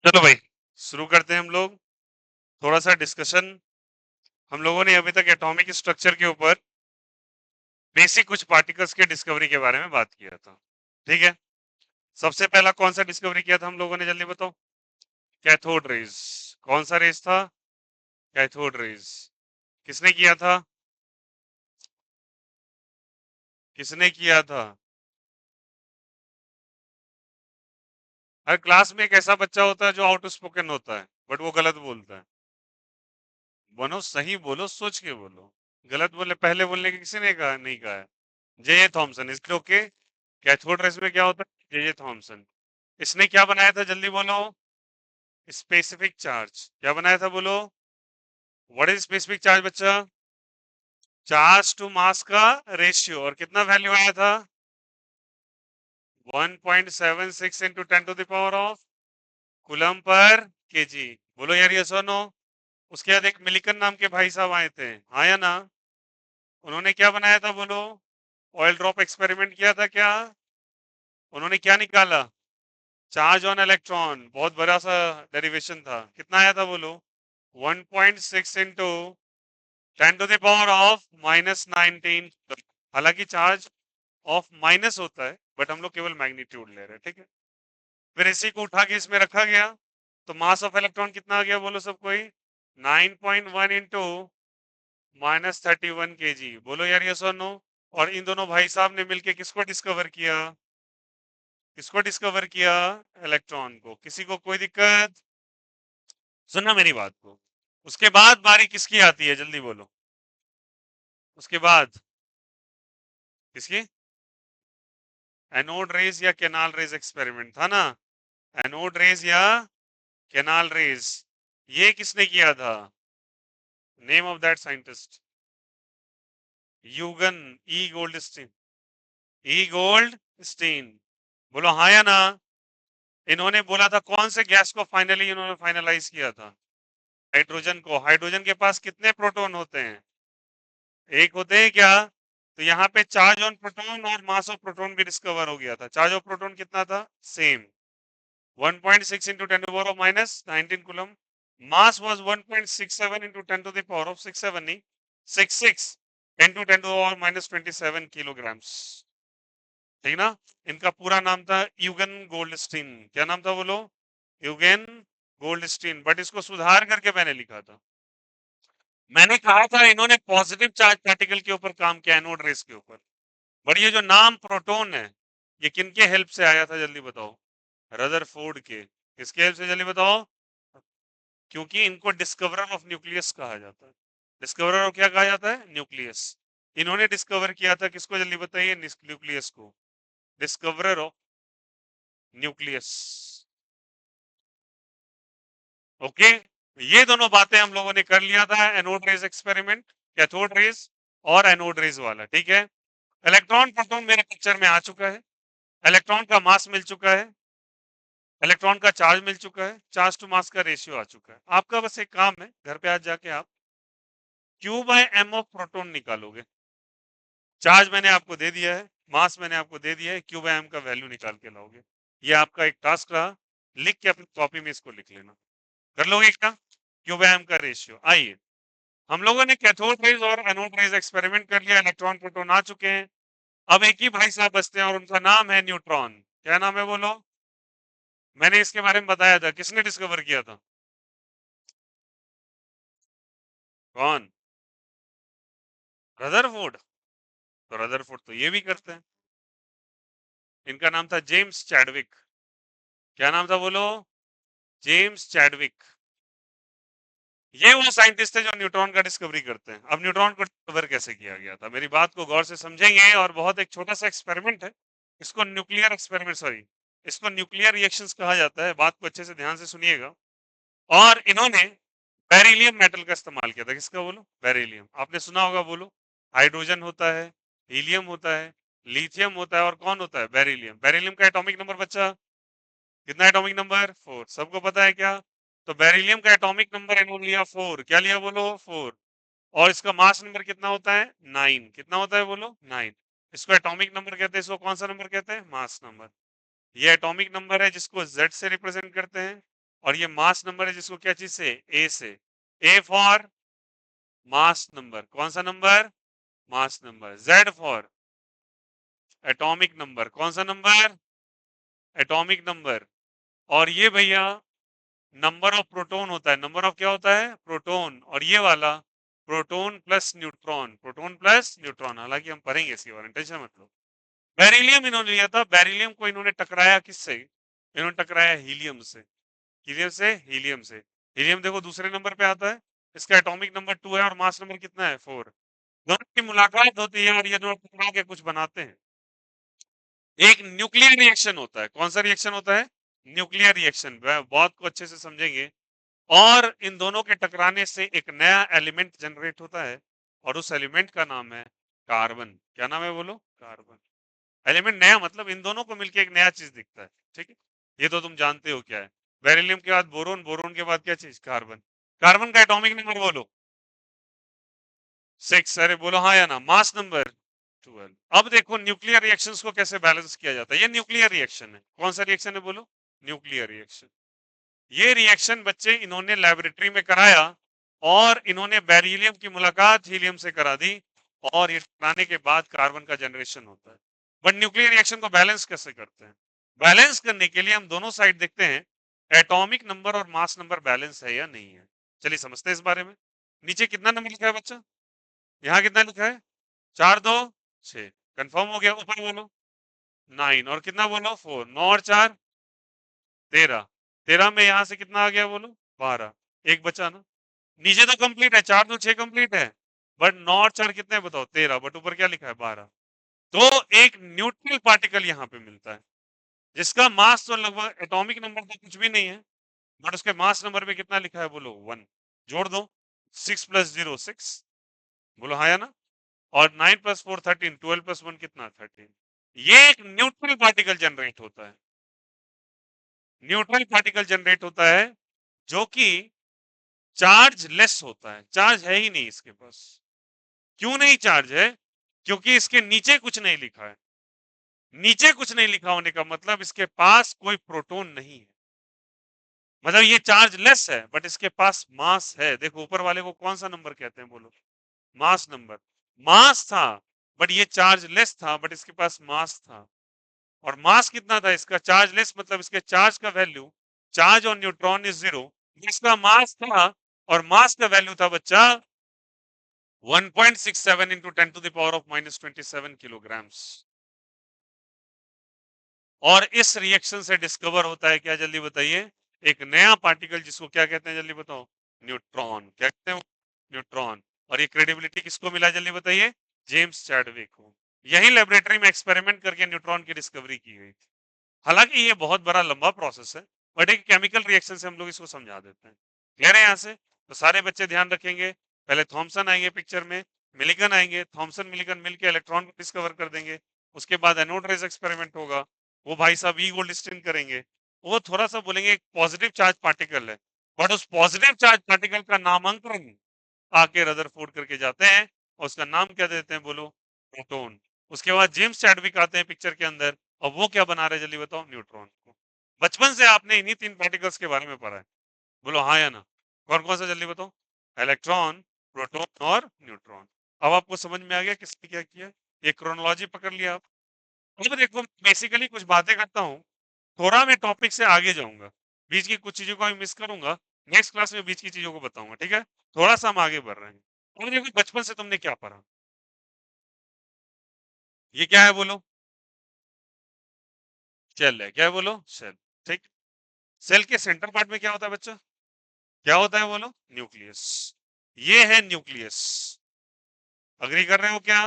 चलो भाई, शुरू करते हैं हम लोग। थोड़ा सा डिस्कशन। हम लोगों ने अभी तक एटॉमिक स्ट्रक्चर के ऊपर बेसिक कुछ पार्टिकल्स के डिस्कवरी के बारे में बात किया था। ठीक है। सबसे पहला कौन सा डिस्कवरी किया था हम लोगों ने, जल्दी बताओ। Cathode rays. कौन सा रेज था? Cathode rays. किसने किया था? किसने किया था? हर क्लास में एक ऐसा बच्चा होता है जो आउट स्पोकन होता है बट वो गलत बोलता है। बनो सही, बोलो, सोच के बोलो। गलत बोले, पहले बोलने की किसी ने कहा नहीं कहा है। जे थॉमसन, इसलिए ओके। कैथोड रेज में क्या होता है? J Thomson. इसने क्या बनाया था, जल्दी बोलो। Specific charge. क्या बनाया था, बोलो। व्हाट इज स्पेसिफिक चार्ज बच्चा? चार्ज टू मास का रेशियो। और कितना वैल्यू आया था? 1.76 into 10 to the power of coulomb पर केजी। बोलो यार, यस और नो। उसके बाद एक मिलिकन नाम के भाई साहब आए थे, हाँ या ना? उन्होंने क्या बनाया था, बोलो। ऑयल ड्रॉप एक्सपेरिमेंट किया था क्या? उन्होंने क्या निकाला? Charge on electron. बहुत बड़ा सा डेरिवेशन था। कितना आया था, बोलो। 1.6 into 10 to the power of -19। हालांकि चार्ज ऑफ माइनस होता है बट हम लोग केवल मैग्नीट्यूड ले रहे हैं, ठीक है। फिर इसी को उठा के इसमें रखा गया तो मास ऑफ इलेक्ट्रॉन कितना आ गया, बोलो सब कोई। 9.1 इंटू -31 kg। बोलो यार यस और नो। और इन दोनों भाई साहब ने मिलके किसको डिस्कवर किया? किसको डिस्कवर किया? इलेक्ट्रॉन को। किसी को कोई दिक्कत? सुनना मेरी बात को। उसके बाद बारी किसकी आती है, जल्दी बोलो। उसके बाद किसकी? एनोड रेज या कैनाल रेज एक्सपेरिमेंट था ना। एनोड रेज या कैनाल रेज। ये किसने किया था? Name of that scientist. Eugen E Goldstein. E Goldstein. बोलो हाँ या ना। इन्होंने बोला था कौन से गैस को फाइनली इन्होंने फाइनलाइज किया था? हाइड्रोजन को। हाइड्रोजन के पास कितने प्रोटॉन होते हैं? एक होते हैं क्या? तो यहाँ पे चार्ज ऑन प्रोटॉन और मास ऑफ प्रोटॉन भी डिस्कवर हो गया था। चार्ज ऑफ प्रोटॉन कितना था? Same. 1.6 into 10 to the power of -19 coulomb. Mass was 1.67 into 10 to the power of 67 नहीं, 66 10 to 10 to the power -27 kilograms। ठीक ना। इनका पूरा नाम था यूगन गोल्डस्टीन। क्या नाम था, बोलो। Eugene Goldstein. बट इसको सुधार करके मैंने लिखा था। मैंने कहा था इन्होंने पॉजिटिव चार्ज पार्टिकल के ऊपर काम किया, एनोड रेस के ऊपर। बट ये जो नाम प्रोटॉन है, ये किनके हेल्प से आया था, जल्दी बताओ। रदरफोर्ड के। किसके हेल्प से, जल्दी बताओ। क्योंकि इनको डिस्कवरर ऑफ न्यूक्लियस कहा जाता है। डिस्कवरर ऑफ क्या कहा जाता है? न्यूक्लियस। इन्होंने डिस्कवर किया था किसको, जल्दी बताइए। न्यूक्लियस को। Discoverer of nucleus. ओके। ये दोनों बातें हम लोगों ने कर लिया था। Anode rays experiment, cathode rays और एनोड रेज वाला, ठीक है। इलेक्ट्रॉन प्रोटॉन मेरे पिक्चर में आ चुका है। इलेक्ट्रॉन का मास मिल चुका है। इलेक्ट्रॉन का चार्ज मिल चुका है। चार्ज टू मास का रेशियो आ चुका है। आपका बस एक काम है, घर पे आज जाके आप Q by M of proton निकालोगे। चार्ज मैंने आपको दे दिया है, मास मैंने आपको दे दिया है, क्यू बाय एम का वैल्यू निकाल के लाओगे। ये आपका एक टास्क रहा। लिख के अपनी कॉपी में इसको लिख लेना। कर लोगे क्या? क्यू बाय एम का रेशियो। आइए, हम लोगों ने कैथोड रेज और एनोड रेज एक्सपेरिमेंट कर लिया। इलेक्ट्रॉन प्रोटॉन आ चुके हैं। अब एक ही भाई साहब बचते हैं और उनका नाम है न्यूट्रॉन। क्या नाम है, बोलो। मैंने इसके बारे में बताया था, किसने डिस्कवर किया था? कौन? रदरफोर्ड। तो रदरफोर्ड तो ये भी करते हैं। इनका नाम था जेम्स चैडविक। क्या नाम था, बोलो। James Chadwick. ये वो साइंटिस्ट है जो न्यूट्रॉन का डिस्कवरी करते हैं। अब न्यूट्रॉन को डिस्कवर कैसे किया गया था, मेरी बात को गौर से समझेंगे। और बहुत एक छोटा सा एक्सपेरिमेंट है। इसको न्यूक्लियर एक्सपेरिमेंट, सॉरी, इसको न्यूक्लियर रिएक्शंस कहा जाता है। बात को अच्छे से ध्यान से सुनिएगा। और इन्होंने बेरिलियम मेटल का इस्तेमाल किया था। किसका, बोलो। बेरिलियम। आपने सुना होगा, बोलो। हाइड्रोजन होता है, हीलियम होता है, लिथियम होता है, और कौन होता है? बेरिलियम। बेरिलियम का एटॉमिक नंबर बच्चा कितना? Atomic number 4। सबको पता है क्या? तो बेरिलियम का एटॉमिक नंबर इन्होंने लिया 4। क्या लिया, बोलो। 4। और इसका मास नंबर कितना होता है? 9। कितना होता है, बोलो। 9। इसको एटॉमिक नंबर कहते हैं। इसको कौन सा नंबर कहते हैं? Mass number. ये एटॉमिक नंबर है जिसको Z से रिप्रेजेंट करते हैं। और ये मास नंबर है जिसको क्या चीज से, ए से, ए फॉर मास नंबर, कौन सा number, mass number, Z for atomic number, कौन सा नंबर, एटॉमिक नंबर। और ये भैया नंबर ऑफ प्रोटॉन होता है, नंबर ऑफ क्या होता है, प्रोटॉन, और ये वाला proton plus neutron, proton plus neutron, हालांकि हम पढ़ेंगे इसके बारे में, टेंशन मत लो। बेरिलियम इन्होंने लिया था, बेरिलियम को इन्होंने टकराया किससे, इन्होंने टकराया हीलियम से, हीलियम से, हीलियम से। हीलियम देखो दूसरे नंबर पे आता है, इसका एटॉमिक नंबर 2 है और मास नंबर कितना है, 4। दोनों की मुलाकात होती है और ये दोनों टकरा के कुछ बनाते हैं, एक न्यूक्लियर रिएक्शन होता है। कौन सा रिएक्शन होता है, न्यूक्लियर रिएक्शन, बहुत को अच्छे से समझेंगे। और इन दोनों के टकराने से एक नया एलिमेंट जनरेट होता है और उस एलिमेंट का नाम है कार्बन। क्या नाम है बोलो, कार्बन। एलिमेंट नया मतलब इन दोनों को मिलकर एक नया चीज दिखता है, ठीक है। ये तो तुम जानते हो क्या है, बेरिलियम के बाद बोरोन, बोरोन के बाद क्या चीज, कार्बन। कार्बन का एटॉमिक नंबर बोलो, 6। अरे बोलो हाँ या ना, मास नंबर 12। अब देखो न्यूक्लियर रिएक्शंस को कैसे बैलेंस किया जाता है, ये न्यूक्लियर रिएक्शन है, कौन सा रिएक्शन है बोलो, न्यूक्लियर रिएक्शन। ये रिएक्शन बच्चे इन्होंने लेबोरेटरी में कराया और इन्होंने बेरिलियम की मुलाकात हीलियम से करा दी और ये टकराने के बाद कार्बन का जनरेशन होता है। बट न्यूक्लियर रिएक्शन को बैलेंस कैसे करते हैं, बैलेंस करने के लिए हम दोनों साइड देखते हैं एटॉमिक नंबर और मास नंबर बैलेंस है या नहीं है। चलिए समझते हैं इस बारे में। नीचे कितना नंबर लिखा है बच्चा, यहाँ कितना लिखा है, 4 2 6, कंफर्म हो गया। ऊपर बोलो 9 और कितना बोलो 4, 9 और 4 13, 13 में यहां से कितना आ गया बोलो 12, एक बचा ना। नीचे तो कंप्लीट है, 4 2 6 कंप्लीट है, बट 9 और 4 कितने बताओ 13, बट ऊपर क्या लिखा है 12। तो एक न्यूट्रल पार्टिकल यहाँ पे मिलता है जिसका मास तो लगभग एटॉमिक नंबर तो कुछ भी नहीं है, बट उसके मास नंबर पे कितना लिखा है बोलो 1। जोड़ दो, 6 + 0 6, बोलो हाँ या ना। और 9 + 4 13, 12 + 1 कितना 13। ये एक न्यूट्रल पार्टिकल जनरेट होता है, न्यूट्रल पार्टिकल जनरेट होता है जो कि चार्ज लेस होता है, चार्ज है ही नहीं इसके पास। क्यों नहीं चार्ज है, क्योंकि इसके नीचे कुछ नहीं लिखा है। नीचे कुछ नहीं लिखा होने का मतलब इसके पास कोई प्रोटॉन नहीं है, मतलब ये चार्ज लेस है बट इसके पास मास है। देखो ऊपर वाले को कौन सा नंबर कहते हैं बोलो, मास नंबर। मास था बट ये चार्ज लेस था, बट इसके पास मास था। और मास कितना था इसका, चार्ज लेस मतलब इसके चार्ज का वैल्यू, चार्ज और न्यूट्रॉन इज 0, इसका मास था और मास का वैल्यू था बच्चा 1.67 into 10 to the power of -27 kilograms. और इस रिएक्शन से डिस्कवर होता है क्या, जल्दी बताइए, एक नया पार्टिकल जिसको क्या कहते हैं, जल्दी बताओ, न्यूट्रॉन। क्या कहते हैं, न्यूट्रॉन। और ये क्रेडिबिलिटी किसको मिला, जल्दी बताइए, जेम्स चैडविक को। यही लेबोरेटरी में एक्सपेरिमेंट करके न्यूट्रॉन की डिस्कवरी की गई थी। हालांकि ये बहुत बड़ा लंबा प्रोसेस है, बट एक केमिकल रिएक्शन से हम लोग इसको समझा देते हैं। क्लियर है यहाँ से, तो सारे बच्चे ध्यान रखेंगे। पहले थॉमसन आएंगे पिक्चर में, मिलिगन आएंगे, थॉमसन मिलिगन मिलके इलेक्ट्रॉन को डिस्कवर कर देंगे। उसके बाद एनोड रेज एक्सपेरिमेंट होगा, वो भाई साहब ई गोल्डस्टीन करेंगे। वो थोड़ा सा बोलेंगे एक पॉजिटिव चार्ज पार्टिकल है, बट उस पॉजिटिव चार्ज पार्टिकल का नामांकन आके रदरफोर्ड करके जाते हैं और उसका नाम क्या देते हैं बोलो, प्रोटॉन। उसके बाद जेम्स चैडविक आते हैं पिक्चर के अंदर और वो क्या बना रहे हैं जल्दी बताओ, न्यूट्रॉन को। बचपन से आपने इन्हीं 3 पार्टिकल्स के बारे में पढ़ा है, बोलो हाँ या ना। कौन कौन सा जल्दी बताओ, इलेक्ट्रॉन, प्रोटॉन और न्यूट्रॉन। अब आपको समझ में आ गया किसने क्या किया, ये क्रोनोलॉजी पकड़ लिया आप। अब देखो बेसिकली कुछ बातें करता हूँ, थोड़ा मैं टॉपिक से आगे जाऊंगा, बीच की कुछ चीजों को मैं मिस करूंगा, नेक्स्ट क्लास में बीच की चीजों को बताऊंगा, ठीक है। थोड़ा सा हम आगे बढ़ रहे हैं। अब देखो बचपन से तुमने क्या पढ़ा, ये क्या है बोलो, सेल है, क्या है बोलो, सेल। ठीक, सेल के सेंटर पार्ट में क्या होता है बच्चा, क्या होता है बोलो, न्यूक्लियस। ये है न्यूक्लियस, अग्री कर रहे हो क्या।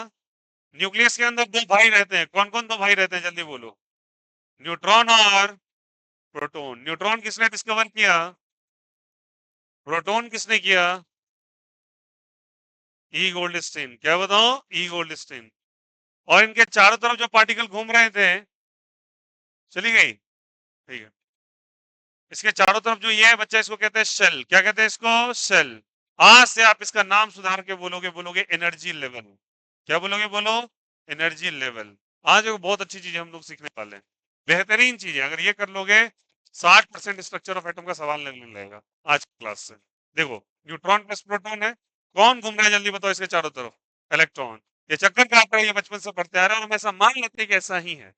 न्यूक्लियस के अंदर 2 भाई रहते हैं, कौन कौन 2 भाई रहते हैं जल्दी बोलो, न्यूट्रॉन और प्रोटॉन। न्यूट्रॉन किसने डिस्कवर किया, प्रोटॉन किसने किया, ई गोल्डस्टीन। क्या बताओ, ई गोल्डस्टीन। और इनके चारों तरफ जो पार्टिकल घूम रहे थे, चली गई, ठीक है। इसके चारों तरफ जो ये है बच्चा, इसको कहते हैं शेल। क्या कहते हैं इसको, शेल। आज से आप इसका नाम सुधार के बोलोगे, बोलोगे एनर्जी लेवल। क्या बोलोगे बोलो, एनर्जी लेवल। आज एक बहुत अच्छी चीज हम लोग सीखने वाले हैं, बेहतरीन चीज है, अगर ये कर लोगे 60% स्ट्रक्चर ऑफ एटम का सवाल लगने लगेगा आज की क्लास से। देखो न्यूट्रॉन प्लस प्रोटॉन है, कौन घूम रहा है जल्दी बताओ इसके चारों तरफ? इलेक्ट्रॉन। ये चक्कर काट रहा है, ये बचपन से पढ़ते आ रहे हैं और हम ऐसा मान लेते हैं कि ऐसा ही है,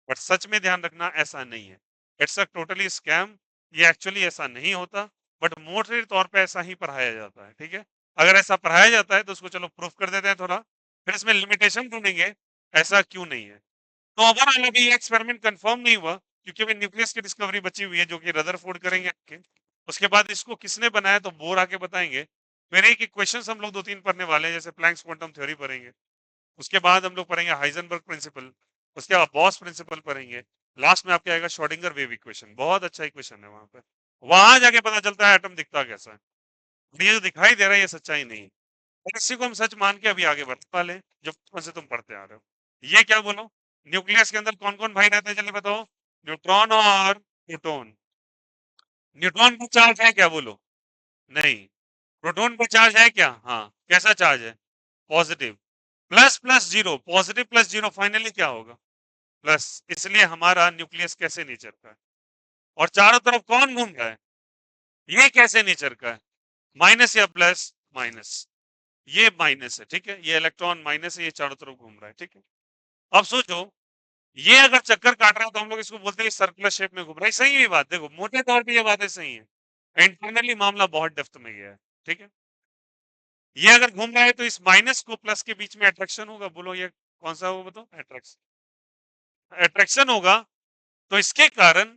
बट सच में ध्यान रखना ऐसा नहीं है। It's a totally scam. ये एक्चुअली ऐसा नहीं होता, बट मोटे तौर पे ऐसा ही पढ़ाया जाता है, ठीक है। अगर ऐसा पढ़ाया जाता है तो उसको चलो प्रूफ कर देते हैं थोड़ा, फिर इसमें लिमिटेशन ढूंढेंगे ऐसा क्यों नहीं है। तो ओवरऑल अभी ये एक्सपेरिमेंट कंफर्म नहीं हुआ, क्योंकि अभी न्यूक्लियस की डिस्कवरी बची हुई है जो कि रदरफोर्ड करेंगे आके। उसके बाद इसको किसने बनाया तो बोर आके बताएंगे। फिर एक क्वेश्चन हम लोग दो तीन पढ़ने वाले हैं, जैसे प्लैंक्स क्वांटम थ्योरी पढ़ेंगे, उसके बाद हम लोग पढ़ेंगे हाइजेनबर्ग प्रिंसिपल, उसके बाद बॉस प्रिंसिपल पढ़ेंगे, लास्ट में आपके आएगा श्रोडिंगर वेव इक्वेशन। बहुत अच्छा इक्वेशन है वहां पे, वहां जाके पता चलता है एटम दिखता कैसा है। ये जो दिखाई दे रहा है ये सच्चाई नहीं है, और इसी को हम सच मान के अभी आगे बढ़ने वाले हैं, जो बचपन से तुम पढ़ते आ रहे हो। ये क्या बोलो, न्यूक्लियस के अंदर कौन कौन भाई रहते हैं जल्दी बताओ? न्यूट्रॉन और प्रोटॉन। न्यूट्रॉन का चार्ज है क्या बोलो? नहीं। प्रोटॉन का चार्ज है क्या? हाँ। कैसा चार्ज है? Positive. Plus plus zero, positive plus zero finally क्या होगा? प्लस। इसलिए हमारा न्यूक्लियस कैसे नेचर का है? और चारों तरफ कौन घूम रहा है? ये कैसे नेचर का है? माइनस या प्लस? माइनस। ये माइनस है, ठीक है, ये इलेक्ट्रॉन माइनस है, ये चारों तरफ घूम रहा है, ठीक है। अब सोचो, ये अगर चक्कर काट रहा है तो हम लोग इसको बोलते हैं सर्कुलर शेप में घूम रहा है। सही है ये बात, देखो मोटे तौर पे ये बातें सही है, इंटरनली मामला बहुत डेप्थ में गया है, ठीक है। ये अगर घूम रहा है तो इस माइनस को प्लस के बीच में अट्रैक्शन होगा, बोलो ये कौन सा होगा बताओ? अट्रैक्शन। अट्रैक्शन होगा, तो इसके कारण,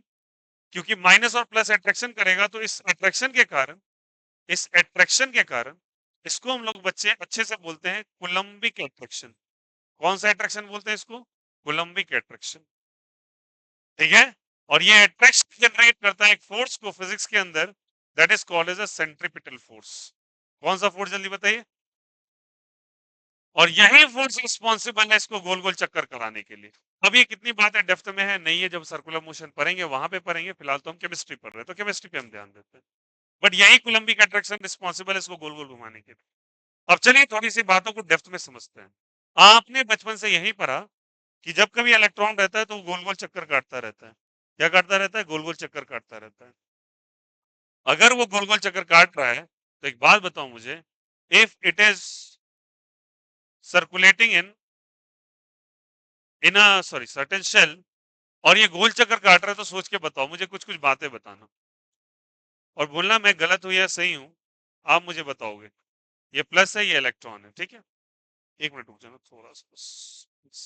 क्योंकि माइनस और प्लस अट्रैक्शन करेगा, तो इस अट्रैक्शन के कारण इसको हम लोग बच्चे अच्छे से बोलते हैं कुलम्बिक अट्रैक्शन। कौन सा अट्रैक्शन बोलते हैं इसको? कुलम्बिक अट्रैक्शन, ठीक है। और ये अट्रैक्शन जनरेट करता है एक फोर्स को फिजिक्स के अंदर, that is called as a centripetal force. कौन सा फोर्स जल्दी बताइए? और यही फोर्स रिस्पॉन्सिबल है इसको गोल गोल चक्कर कराने के लिए। अब ये कितनी बात है डेप्थ में है नहीं है, जब सर्कुलर मोशन पढ़ेंगे वहां पे पढ़ेंगे, फिलहाल तो हम केमिस्ट्री पढ़ रहे हैं तो केमिस्ट्री पे हम ध्यान देते हैं। बट यही कुलम्बिक अट्रैक्शन रिस्पॉन्सिबल है इसको गोल गोल घुमाने के लिए। अब चलिए थोड़ी सी बातों को डेप्थ में समझते हैं। आपने बचपन से यही पढ़ा कि जब कभी इलेक्ट्रॉन रहता है तो गोल गोल चक्कर काटता रहता है। क्या काटता रहता है? गोल गोल चक्कर काटता रहता है। अगर वो गोल गोल चक्कर काट रहा है तो एक बात बताओ मुझे, if it is circulating in a sorry certain shell, और ये गोल चक्कर काट रहा है, तो सोच के बताओ मुझे, कुछ कुछ बातें बताना और बोलना मैं गलत हूं या सही हूं। आप मुझे बताओगे ये प्लस है ये इलेक्ट्रॉन है, ठीक है। एक मिनट रुक जाना थोड़ा सा बस।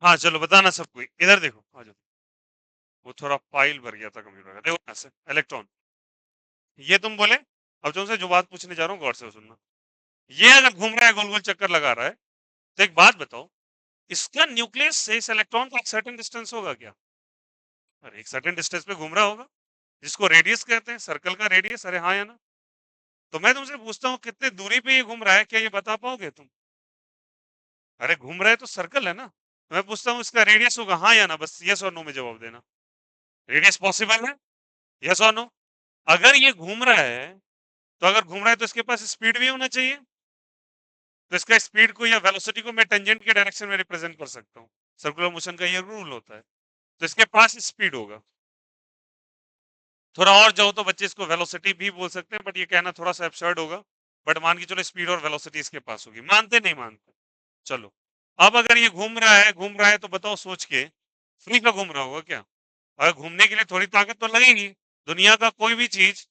हाँ चलो बताना सबको, इधर देखो आ जाओ। वो थोड़ा फाइल भर गया था कंप्यूटर का, देखो यहाँ से इलेक्ट्रॉन, ये तुम बोले। अब तुमसे जो बात पूछने जा रहा हूँ गौर से सुनना। ये अगर घूम रहा है गोल गोल चक्कर लगा रहा है, तो एक बात बताओ, इसका न्यूक्लियस से इस इलेक्ट्रॉन का एक सर्टेन डिस्टेंस होगा क्या? अरे एक सर्टेन डिस्टेंस पे घूम रहा होगा, जिसको रेडियस कहते हैं, सर्कल का रेडियस। अरे हाँ या ना? तो मैं तुमसे पूछता हूँ कितने दूरी पे ये घूम रहा है, क्या ये बता पाओगे तुम? अरे घूम रहा है तो सर्कल है ना। तो मैं पूछता हूँ इसका रेडियस होगा, हाँ या ना? बस यस और नो में जवाब देना। रेडियस पॉसिबल है? यस और नो? अगर ये घूम रहा है, तो अगर घूम रहा है तो इसके पास स्पीड भी होना चाहिए। तो इसका स्पीड को या वेलोसिटी को मैं टेंजेंट के डायरेक्शन में रिप्रेजेंट कर सकता हूँ। सर्कुलर मोशन का ये रूल होता है। तो इसके पास स्पीड होगा। थोड़ा और जाओ तो बच्चे इसको वेलोसिटी भी बोल सकते हैं, बट ये कहना थोड़ा सा एब्सर्ड होगा। बट मान के चलो स्पीड और वेलोसिटी इसके पास होगी, मानते नहीं मानते? चलो, अब अगर ये घूम रहा है तो बताओ सोच के, फ्री का घूम रहा होगा क्या? अगर घूमने के लिए थोड़ी ताकत तो लगेगी। दुनिया का कोई भी चीज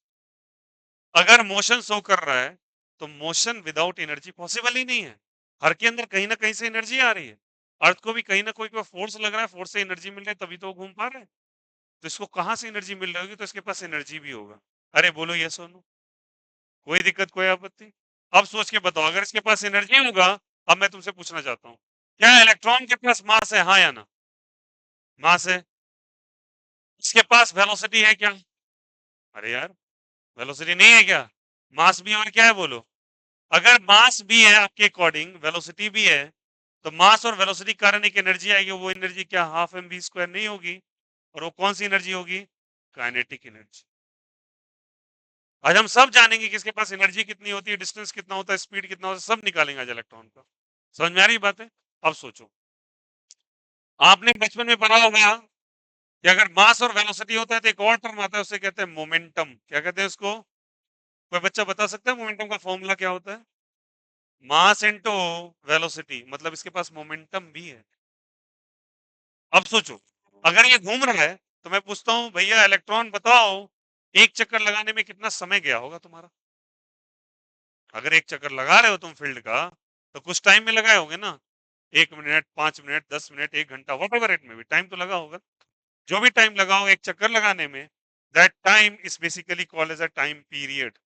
अगर मोशन शो कर रहा है, तो मोशन विदाउट एनर्जी पॉसिबल ही नहीं है। हर के अंदर कहीं ना कहीं से एनर्जी आ रही है। अर्थ को भी कहीं ना कोई फोर्स लग रहा है, फोर्स से एनर्जी मिल रही है, तभी तो वो घूम पा रहा है। तो इसको कहां से एनर्जी मिल रही होगी? तो इसके पास एनर्जी भी होगा। अरे बोलो ये सोनू, कोई दिक्कत कोई आपत्ति? अब सोच के बताओ, अगर इसके पास एनर्जी होगा। अब मैं तुमसे पूछना चाहता हूँ, क्या इलेक्ट्रॉन के पास मास है, हाँ या ना? मास है। इसके पास वेलोसिटी है क्या? अरे यार, वेलोसिटी नहीं है क्या? मास भी और क्या है बोलो? अगर मास भी है आपके अकॉर्डिंग, वेलोसिटी भी है, तो मास और वेलोसिटी के कारण एक एनर्जी आएगी, वो एनर्जी क्या हाफ एम वी स्क्वायर नहीं होगी? और वो कौन सी एनर्जी होगी? Kinetic energy. आज हम सब जानेंगे कि इसके पास एनर्जी कितनी होती है, डिस्टेंस कितना होता है, स्पीड कितना होता है, सब निकालेंगे आज इलेक्ट्रॉन का। समझ में आ रही बात है? अब सोचो, आपने बचपन में पढ़ा होगा कि अगर मास और वेलोसिटी होता है तो एक और टर्म आता है, उसे कहते हैं मोमेंटम। क्या कहते हैं उसको? कोई बच्चा बता सकता है मोमेंटम का फॉर्मूला क्या होता है? मास इनटू वेलोसिटी, मतलब इसके पास मोमेंटम भी है। अब सोचो, अगर ये घूम रहा है तो मैं पूछता हूं भैया इलेक्ट्रॉन बताओ, एक चक्कर लगाने में कितना समय गया होगा तुम्हारा? अगर एक चक्कर लगा रहे हो तुम फील्ड का, तो कुछ टाइम में लगाए होगे ना? 1 मिनट, 5 मिनट, 10 मिनट, 1 घंटा, वट एवर इट में भी टाइम तो लगा होगा। जो भी टाइम लगाओ एक चक्कर लगाने में, that time is basically called as a time period.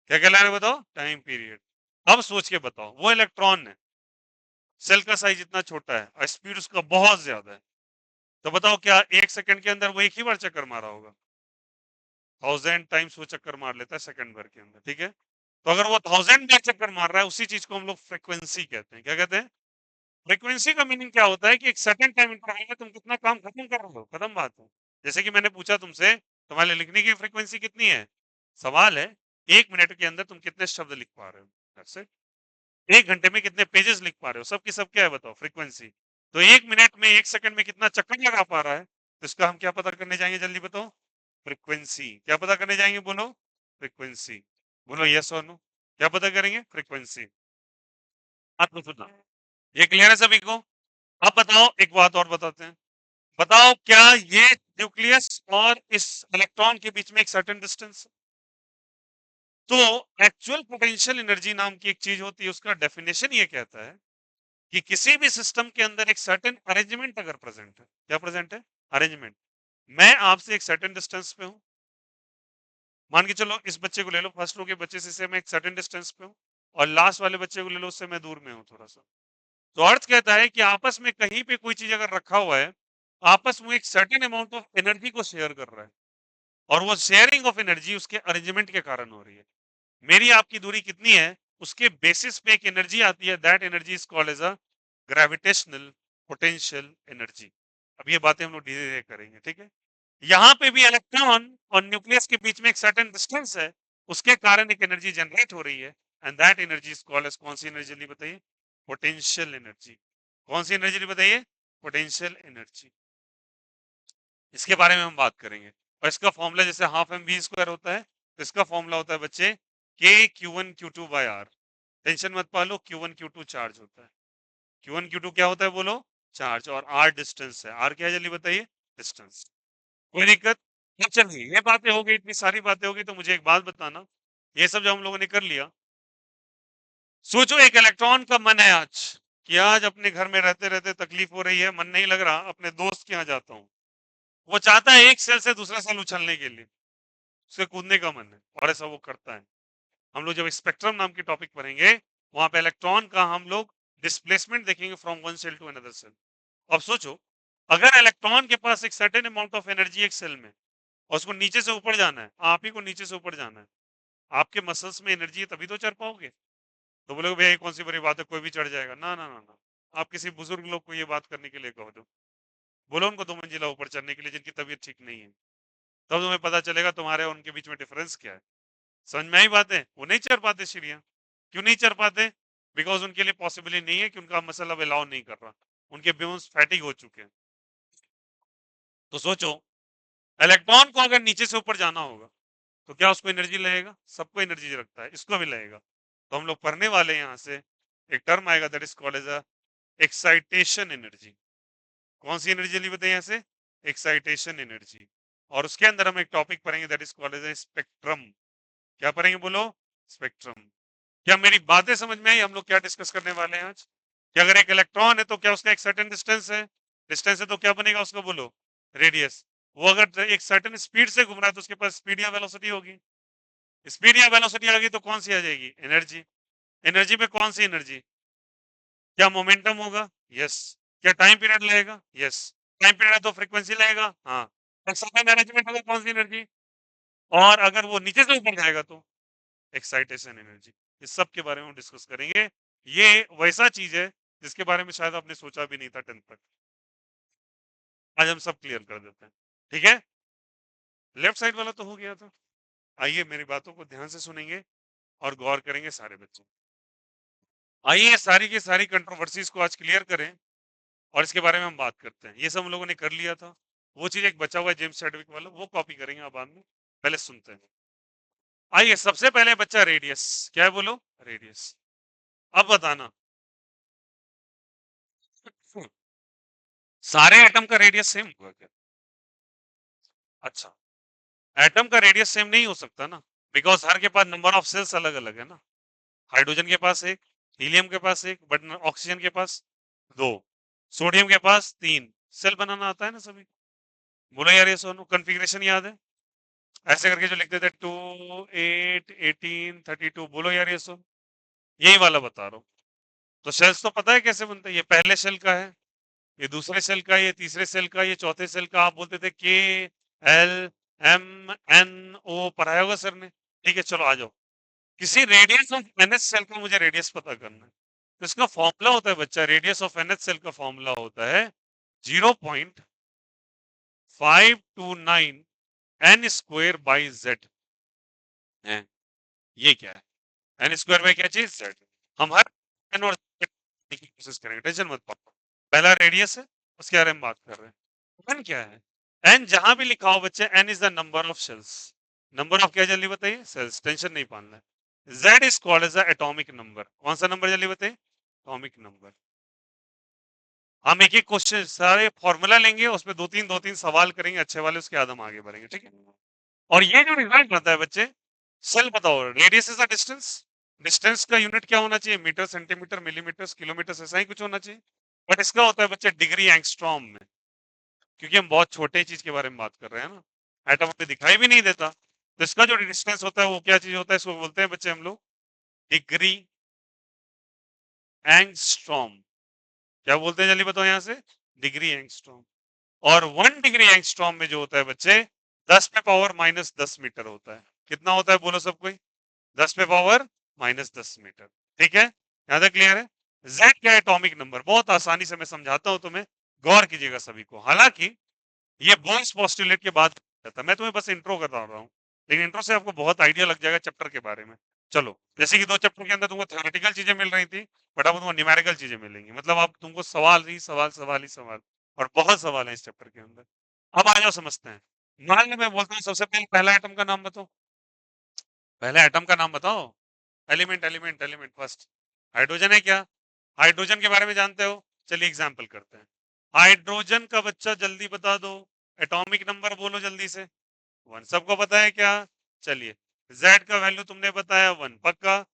क्या कहला रहे हो बताओ? Time period. अब सोच के बताओ, वो इलेक्ट्रॉन है, सेल का साइज इतना छोटा है और स्पीड उसका बहुत ज्यादा है, तो बताओ क्या 1 सेकंड के अंदर वो एक ही बार चक्कर मारा होगा? 1000 टाइम्स वो चक्कर मार लेता है सेकंड भर के अंदर, ठीक है? तो अगर वो 1000 बार चक्कर मार रहा है, उसी चीज को हम लोग फ्रीक्वेंसी कहते हैं। क्या कहते हैं? फ्रीक्वेंसी का मीनिंग क्या होता है कि एक सर्टेन टाइम इंटरवल में तुम कितना काम खत्म कर रहे हो, खत्म बात है। जैसे कि मैंने पूछा तुमसे, तुम्हारे लिखने की फ्रीक्वेंसी कितनी है? सवाल है 1 मिनट के अंदर तुम कितने शब्द लिख पा रहे हो? That's it। 1 घंटे में कितने पेजेस लिख पा रहे हो? सब की सब क्या है बताओ? फ्रीक्वेंसी। तो 1 मिनट में 1 सेकंड में कितना चक्कर लगा पा रहा है, तो इसका हम क्या पता करने जाएंगे? जल्दी बताओ। फ्रीक्वेंसी। क्या पता करने जाएंगे बोलो? फ्रीक्वेंसी। बोलो यस और नो। क्या पता करेंगे? फ्रीक्वेंसी। बात को सुनना, ये क्लियर है सभी को? अब बताओ, एक बात और बताते हैं। बताओ क्या ये न्यूक्लियस और इस इलेक्ट्रॉन के बीच में एक सर्टेन डिस्टेंस? तो एक्चुअल पोटेंशियल एनर्जी नाम की एक चीज होती है, उसका डेफिनेशन ये कहता है कि किसी भी सिस्टम के अंदर एक सर्टेन अरेंजमेंट अगर प्रेजेंट है, क्या प्रेजेंट है? अरेंजमेंट। मैं आपसे एक सर्टेन डिस्टेंस पे हूं, मान के चलो इस बच्चे को ले लो, फर्स्ट रो के बच्चे से मैं एक सर्टेन डिस्टेंस पे हूं, और लास्ट वाले बच्चे को ले लो, उससे मैं दूर में हूं थोड़ा सा। तो अर्थ कहता है कि आपस में कहीं पे कोई चीज अगर रखा हुआ है, आपस में एक सर्टेन अमाउंट ऑफ एनर्जी को शेयर कर रहा है, और वो शेयरिंग ऑफ एनर्जी उसके अरेंजमेंट के कारण हो रही है। मेरी आपकी दूरी कितनी है, उसके बेसिस पे एक एनर्जी आती है, that energy is called as a gravitational potential energy. अब ये बातें हम लोग धीरे धीरे करेंगे, ठीक है? यहाँ पे भी इलेक्ट्रॉन और न्यूक्लियस के बीच में एक सर्टेन डिस्टेंस है, उसके कारण एक एनर्जी जनरेट हो रही है, and that energy is called as, कौन सी एनर्जी जल्दी बताइए? Potential energy. कौन सी एनर्जी बताइए? Potential energy. इसके बारे में हम बात करेंगे, और इसका फॉर्मूला जैसे हाफ एम वी स्क्वायर होता है, तो इसका फॉर्मूला होता है बच्चे के Q one Q two by R. Tension मत पालो, Q one Q two charge होता है। क्यू वन क्यू टू क्या होता है बोलो? चार्ज। और आर डिस्टेंस है। आर क्या है जल्दी बताइए? डिस्टेंस। कोई दिक्कत? अब चलिए, ये बातें हो गई, इतनी सारी बातें हो गई, तो मुझे एक बात बताना, ये सब जो हम लोगों ने कर लिया, सोचो एक इलेक्ट्रॉन का मन है आज कि आज अपने घर में रहते रहते तकलीफ हो रही है, मन नहीं लग रहा, अपने दोस्त के यहाँ जाता हूँ। वो चाहता है एक सेल से दूसरा सेल उछलने के लिए, उसके कूदने का मन है, और ऐसा वो करता है। हम लोग जब स्पेक्ट्रम नाम की टॉपिक पढ़ेंगे, वहां पे इलेक्ट्रॉन का हम लोग डिस्प्लेसमेंट देखेंगे from one shell to another shell. अब सोचो, अगर इलेक्ट्रॉन के पास एक सर्टेन अमाउंट ऑफ एनर्जी एक सेल में, और उसको नीचे से ऊपर जाना है, आप ही को नीचे से ऊपर जाना है, आपके मसल्स में एनर्जी है तभी तो चढ़ पाओगे। तो बोलोगे भैया ये कौन सी बड़ी बात है, कोई भी चढ़ जाएगा? ना ना ना ना। आप किसी बुजुर्ग लोग को ये बात करने के लिए कहो, दो बोलो उनको 2 मंजिला ऊपर चढ़ने के लिए, जिनकी तबीयत ठीक नहीं है, तब तुम्हें पता चलेगा तुम्हारे और उनके बीच में डिफरेंस क्या है। समझ में आई बात है? वो नहीं चढ़ पाते सीढ़ियां। क्यों नहीं चढ़ पाते? बिकॉज उनके लिए पॉसिबल नहीं है, कि उनका मसल अब अलाउ नहीं कर रहा, उनके बोन्स फैटिक हो चुके हैं। तो सोचो, इलेक्ट्रॉन को अगर नीचे से ऊपर जाना होगा, तो क्या उसको एनर्जी लगेगा? सबको एनर्जी रखता है, इसको भी लगेगा। तो हम लोग पढ़ने वाले हैं, यहाँ से एक टर्म आएगा, that is called as excitation energy. कौन सी एनर्जी ली बताइए? यहाँ से एक्साइटेशन एनर्जी। और उसके अंदर हम एक टॉपिक पढ़ेंगे, that is called as spectrum. क्या पढ़ेंगे बोलो? स्पेक्ट्रम। क्या मेरी बातें समझ में आई? हम लोग क्या डिस्कस करने वाले हैं आज? कि अगर एक इलेक्ट्रॉन है तो क्या उसका एक सर्टेन डिस्टेंस है? डिस्टेंस है तो क्या बनेगा उसका बोलो? रेडियस। वो अगर एक सर्टेन स्पीड से घूम रहा है, तो उसके पास स्पीड या वेलोसिटी होगी। स्पीड या वेलोसिटी आ गई तो कौन सी आ जाएगी? एनर्जी। एनर्जी में कौन सी एनर्जी? क्या मोमेंटम होगा? यस। क्या टाइम पीरियड लगेगा? यस। टाइम पीरियड है तो फ्रीक्वेंसी लगेगा? हाँ। एक्साइटेशन अरेंजमेंट होगा कौन सी एनर्जी, और अगर वो नीचे से ऊपर जाएगा तो एक्साइटेशन एनर्जी। इस सब के बारे में हम डिस्कस करेंगे। ये वैसा चीज है जिसके बारे में शायद आपने सोचा भी नहीं था 10th तक। आज हम सब क्लियर कर देते हैं, ठीक है। लेफ्ट साइड वाला तो हो गया था। आइए मेरी बातों को ध्यान से सुनेंगे और गौर करेंगे सारे बच्चे। आइए सारी की सारी कंट्रोवर्सीज को आज क्लियर करें और इसके बारे में हम बात करते हैं। ये सब हम लोगों ने कर लिया था। वो चीज एक बचा हुआ है जेम्स चैडविक वाला, वो कॉपी करेंगे आप बाद में। पहले सुनते हैं। आइए सबसे पहले बच्चा रेडियस, क्या है बोलो, रेडियस। अब बताना सारे एटम का रेडियस सेम होगा क्या? अच्छा, एटम का रेडियस सेम नहीं हो सकता ना, बिकॉज हर के पास नंबर ऑफ सेल्स अलग अलग है ना। हाइड्रोजन के पास एक, हीलियम के पास एक, बट ऑक्सीजन के पास दो, सोडियम के पास तीन। सेल बनाना आता है ना सभी। बोलो यार ये सोनू, कन्फिग्रेशन याद है? ऐसे करके जो लिखते थे 2 8 18 32। बोलो यार ये सो, यही वाला बता रहा हूँ। तो सेल्स तो पता है कैसे बनते हैं। ये पहले सेल का है, ये दूसरे सेल का, ये तीसरे सेल का, ये चौथे सेल का। आप बोलते थे के एल एम एन ओ, पढ़ाया होगा सर ने। ठीक है चलो आ जाओ। किसी रेडियस ऑफ एनएच सेल का मुझे रेडियस पता करना है। तो इसका फॉर्मूला होता है बच्चा, रेडियस ऑफ एनएच सेल का फॉर्मूला होता है 0.529 एन स्क्वायर बाई जेड है। ये क्या है? एन स्क्वायर बाई क्या चीज, जेड। हम हर एन और Z की कोशिश करेंगे, टेंशन मत पाओ। पहला रेडियस है, उसके बारे में बात कर रहे हैं। एन क्या है? एन जहां भी लिखा हो बच्चे, N is the number of shells. Number of क्या जल्दी बताइए, सेल्स। टेंशन नहीं पालना है। Z is called as the atomic number. कौन सा नंबर जल्दी बताइए, एटॉमिक नंबर। हम एक एक क्वेश्चन सारे फॉर्मूला लेंगे, उसमें दो तीन सवाल करेंगे अच्छे वाले, उसके बाद हम आगे बढ़ेंगे, ठीक है। और ये जो रिजल्ट बनता है बच्चे, सेल बताओ, radius is the distance. Distance का यूनिट क्या होना चाहिए, मीटर, सेंटीमीटर, मिलीमीटर, किलोमीटर, ऐसा ही कुछ होना चाहिए। बट इसका होता है बच्चे डिग्री एंगस्ट्रॉम में, क्योंकि हम बहुत छोटे चीज के बारे में बात कर रहे हैं ना। एटम हमें दिखाई भी नहीं देता। तो इसका जो डिस्टेंस होता है वो क्या चीज होता है, इसको बोलते हैं बच्चे हम लोग डिग्री एंगस्ट्रॉम। क्या बोलते हैं जल्दी बताओ यहाँ से, डिग्री एंगस्ट्रॉम। और 1 डिग्री एंगस्ट्रॉम में जो होता है बच्चे 10⁻⁻10 मीटर होता है। कितना होता है बोलो सब कोई, 10⁻⁻10 मीटर। ठीक है, यहाँ तक क्लियर है। जेड क्या है, एटॉमिक नंबर। बहुत आसानी से मैं समझाता हूँ तुम्हें, गौर कीजिएगा सभी को। हालांकि ये बोर्स पोस्टुलेट के बाद था, मैं तुम्हें बस इंट्रो कर रहा हूँ, लेकिन इंट्रो से आपको बहुत आइडिया लग जाएगा चैप्टर के बारे में। चलो, जैसे कि 2 चैप्टर के अंदर तुमको थ्योरेटिकल चीजें मिल रही थी, बट अब तुमको न्यूमेरिकल चीजें मिलेंगी। मतलब अब तुमको सवाल ही सवाल, सवाल ही सवाल, और बहुत सवाल है इस चैप्टर के अंदर। अब आ जाओ समझते हैं। मान लो मैं बोलता हूँ सबसे पहले पहला एटम का नाम बताओ। पहले एटम का नाम बताओ। Element element element first. Hydrogen है क्या? हाइड्रोजन के बारे में जानते हो? चलिए एग्जाम्पल करते हैं। हाइड्रोजन का बच्चा जल्दी बता दो, एटॉमिक नंबर बोलो जल्दी से। 1 सबको पता है क्या? चलिए, जेड का वैल्यू तुमने बताया 1 पक्का।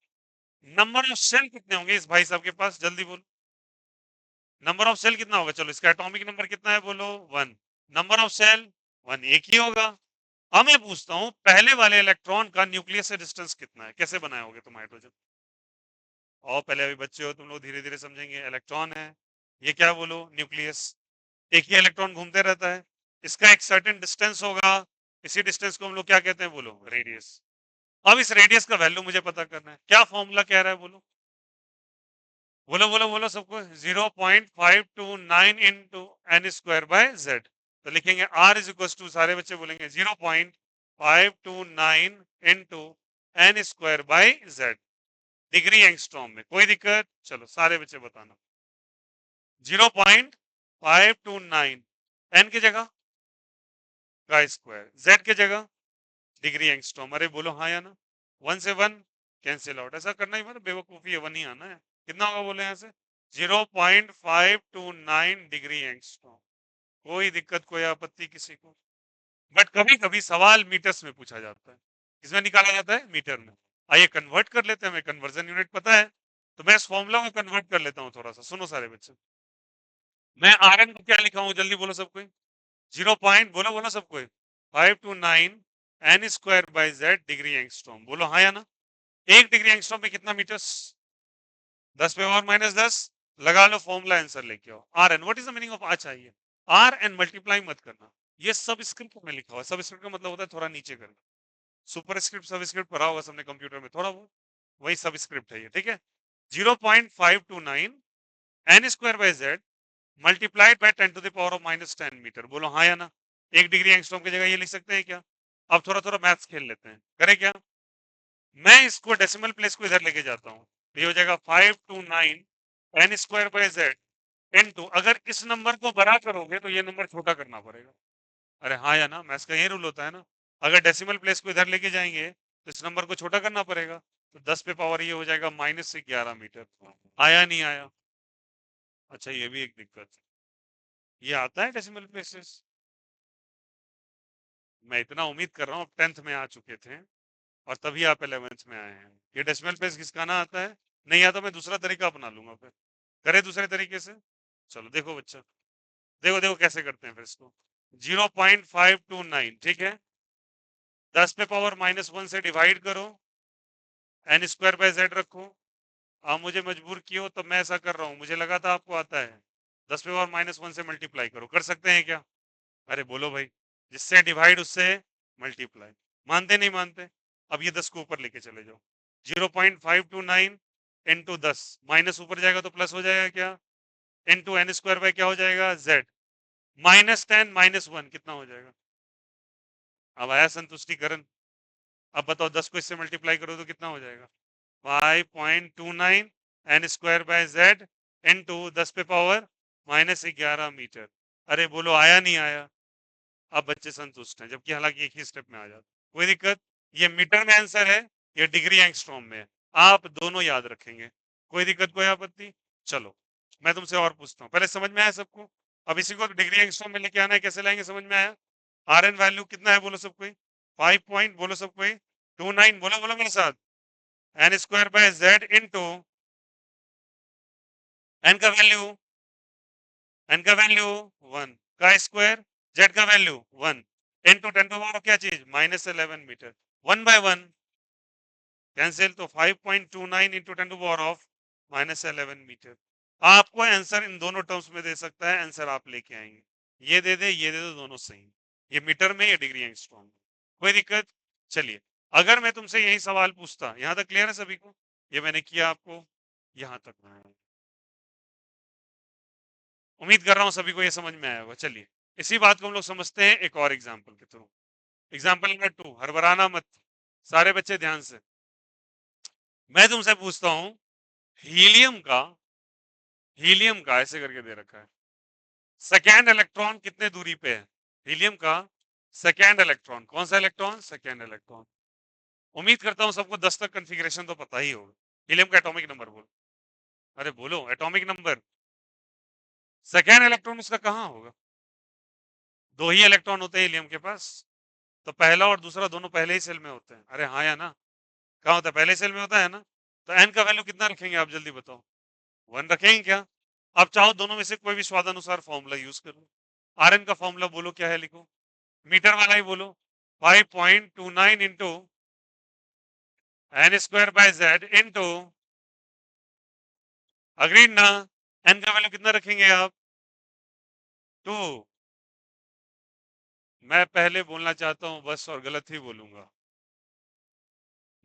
नंबर ऑफ सेल कितने होंगे इस भाई साहब के पास, जल्दी बोलो। नंबर ऑफ सेल कितना होगा? चलो, इसका एटॉमिक नंबर कितना है बोलो, 1। नंबर ऑफ सेल 1, एक ही होगा। अब मैं पूछता हूं, पहले वाले इलेक्ट्रॉन का न्यूक्लियस से डिस्टेंस कितना है? कैसे बनाए होगे तुम हाइड्रोजन? और पहले अभी बच्चे हो तुम लोग, धीरे धीरे समझेंगे। इलेक्ट्रॉन है, ये क्या बोलो, न्यूक्लियस। एक ही इलेक्ट्रॉन घूमते रहता है, इसका एक सर्टेन डिस्टेंस होगा। इसी डिस्टेंस को हम लोग क्या कहते हैं बोलो, रेडियस। अब इस रेडियस का वैल्यू मुझे पता करना है, क्या फॉर्मूला कह रहा है बोलो, बोलो बोलो बोलो सबको। 0.529 into N square by Z. तो लिखेंगे आर इज इक्वल टू, सारे बच्चे बोलेंगे 0.529 into N square by Z, degree angstrom में। कोई दिक्कत? चलो सारे बच्चे बताना। 0.529, एन की जगह का स्क्वायर, जेड की जगह डिग्री एंगस्ट्रॉम। अरे बोलो हाँ या ना। 1 से 1 कैंसिल आउट, ऐसा करना ही मतलब बेवकूफी है, 1 ही आना है। कितना होगा बोले यहाँ से, 0.529 डिग्री एंगस्ट्रॉम। कोई दिक्कत, कोई आपत्ति किसी को? बट कभी कभी सवाल मीटर्स में पूछा जाता है। किसमें निकाला जाता है? मीटर में। आइए कन्वर्ट कर लेते हैं, हमें कन्वर्जन यूनिट पता है, तो मैं इस फॉर्मूला को कन्वर्ट कर लेता हूँ थोड़ा सा। सुनो सारे बच्चे, मैं आर एन को क्या लिखा हूँ जल्दी बोलो सब कोई। 0 पॉइंट, बोलो बोलो सब कोई, 529 N square by Z degree angstrom. बोलो हाँ या ना। 1 डिग्री एंगस्ट्रॉम में कितना मीटर्स? 10⁻⁻10। लगा लो फॉर्मूला, आंसर लेके आओ। R N, what is the meaning of R चाहिए। आर एन मल्टीप्लाई मत करना, ये सबस्क्रिप्ट में लिखा हुआ है। सबस्क्रिप्ट का मतलब होता है थोड़ा नीचे करना। सुपरस्क्रिप्ट सबस्क्रिप्ट पढ़ा होगा सबने कंप्यूटर में थोड़ा बहुत, वही सबस्क्रिप्ट है ये, ठीक है। 0.529 N square by Z multiplied by 10 to the power of -10 metre. बोलो हाँ या ना। 1 डिग्री एंगस्ट्रॉम की जगह ये लिख सकते हैं क्या? अब थोड़ा थोड़ा मैथ्स खेल लेते हैं, करें क्या? मैं इसको डेसिमल प्लेस को इधर लेके जाता हूँ, ये हो जाएगा 529 N square by Z into, अगर इस नंबर को बड़ा करोगे तो ये नंबर छोटा करना पड़ेगा। अरे हाँ या ना, मैथ्स का यही रूल होता है ना। अगर डेसिमल प्लेस को इधर लेके जाएंगे तो इस नंबर को छोटा करना पड़ेगा, तो 10 पे पावर ये हो जाएगा -11 मीटर। आया नहीं आया? अच्छा ये भी एक दिक्कत है, ये आता है डेसिमल प्लेसेस। मैं इतना उम्मीद कर रहा हूँ, 10th में आ चुके थे और तभी आप 11th में आए हैं। ये डेसिमल प्लेस किसका ना आता है? नहीं आता, मैं दूसरा तरीका अपना लूंगा फिर। करे दूसरे तरीके से। चलो देखो बच्चा, देखो देखो कैसे करते हैं फिर इसको। 0.529, ठीक है, 10 पे पावर -1 से डिवाइड करो, एन स्क्वायर बाय जेड रखो। आप मुझे मजबूर किए हो तब मैं ऐसा कर रहा हूँ, मुझे लगा था आपको आता है। 10 पे पावर -1 से मल्टीप्लाई करो, कर सकते हैं क्या? अरे बोलो भाई, जिससे डिवाइड उससे मल्टीप्लाई। मानते नहीं मानते? अब ये 10 को ऊपर लेके चले जाओ। 0.529 इंटू 10, माइनस ऊपर जाएगा तो प्लस हो जाएगा क्या? इंटू एन स्क्वायर बाय क्या हो जाएगा? जेड। -10 -1 कितना हो जाएगा? अब आया संतुष्टिकरण। अब बताओ 10 को इससे मल्टीप्लाई करो तो कितना हो जाएगा? 5.29 N square by Z into 10 पे पावर -11 मीटर। अरे बोलो आया नहीं आया? अब बच्चे संतुष्ट हैं, जबकि हालांकि एक ही स्टेप में आ जाता। कोई दिक्कत? ये मीटर में आंसर है, ये डिग्री एंगस्ट्रॉम में है। आप दोनों याद रखेंगे। कोई दिक्कत, कोई आपत्ति? चलो मैं तुमसे और पूछता हूँ, पहले समझ में आया सबको? अब इसी को डिग्री एंगस्ट्रॉम में लेके आना है, कैसे लाएंगे समझ में आया? आर एन वैल्यू कितना है बोलो सब कोई? 5 पॉइंट बोलो सब कोई, 29 बोलो बोलो मेरे साथ, N square by Z into N का वैल्यू, एन का वैल्यू 1 का स्क्वायर, जेड का वैल्यू 1 इंटू 10 टू पावर क्या चीज? -11 मीटर। 1 बाय 1 कैंसिल, तो 5.29 into 10 to power of -11 metre. आपको आंसर इन दोनों टर्म्स में दे सकता है, आंसर आप लेके आएंगे। ये दे दे ये दे दो, दोनों सही। ये मीटर में, ये डिग्री एंगस्ट्रॉम में। कोई दिक्कत? चलिए, अगर मैं तुमसे यही सवाल पूछता, यहां तक क्लियर है सभी को? ये मैंने किया आपको यहां तक। उम्मीद कर रहा हूं सभी को ये समझ में आया होगा। चलिए, इसी बात को हम लोग समझते हैं एक और एग्जाम्पल के थ्रू। एग्जाम्पल नंबर 2, हड़बड़ाना मत, सारे बच्चे ध्यान से। मैं तुमसे पूछता हूं, हीलियम का ऐसे करके दे रखा है, सेकेंड इलेक्ट्रॉन कितने दूरी पे है? हीलियम का सेकेंड इलेक्ट्रॉन, कौन सा इलेक्ट्रॉन? Second electron. उम्मीद करता हूं सबको 10 तक कॉन्फ़िगरेशन तो पता ही होगा। हीलियम का एटॉमिक नंबर बोलो। अरे बोलो एटॉमिक नंबर। सेकेंड इलेक्ट्रॉन उसका कहां होगा? दो ही इलेक्ट्रॉन होते हैं हीलियम के पास, तो पहला और दूसरा दोनों पहले ही सेल में होते हैं। अरे हाँ या ना? कहाँ होता है? पहले सेल में होता है ना? तो एन का वैल्यू कितना रखेंगे आप जल्दी बताओ? 1 रखेंगे क्या? आप चाहो दोनों में से कोई भी स्वादानुसार फॉर्मूला यूज कर लो। आर एन का फॉर्मूला बोलो क्या है, लिखो। मीटर वाला ही बोलो, 5.29 into N square by Z into, agreed ना? एन का वैल्यू कितना रखेंगे आप? 2। मैं पहले बोलना चाहता हूं बस, और गलत ही बोलूंगा।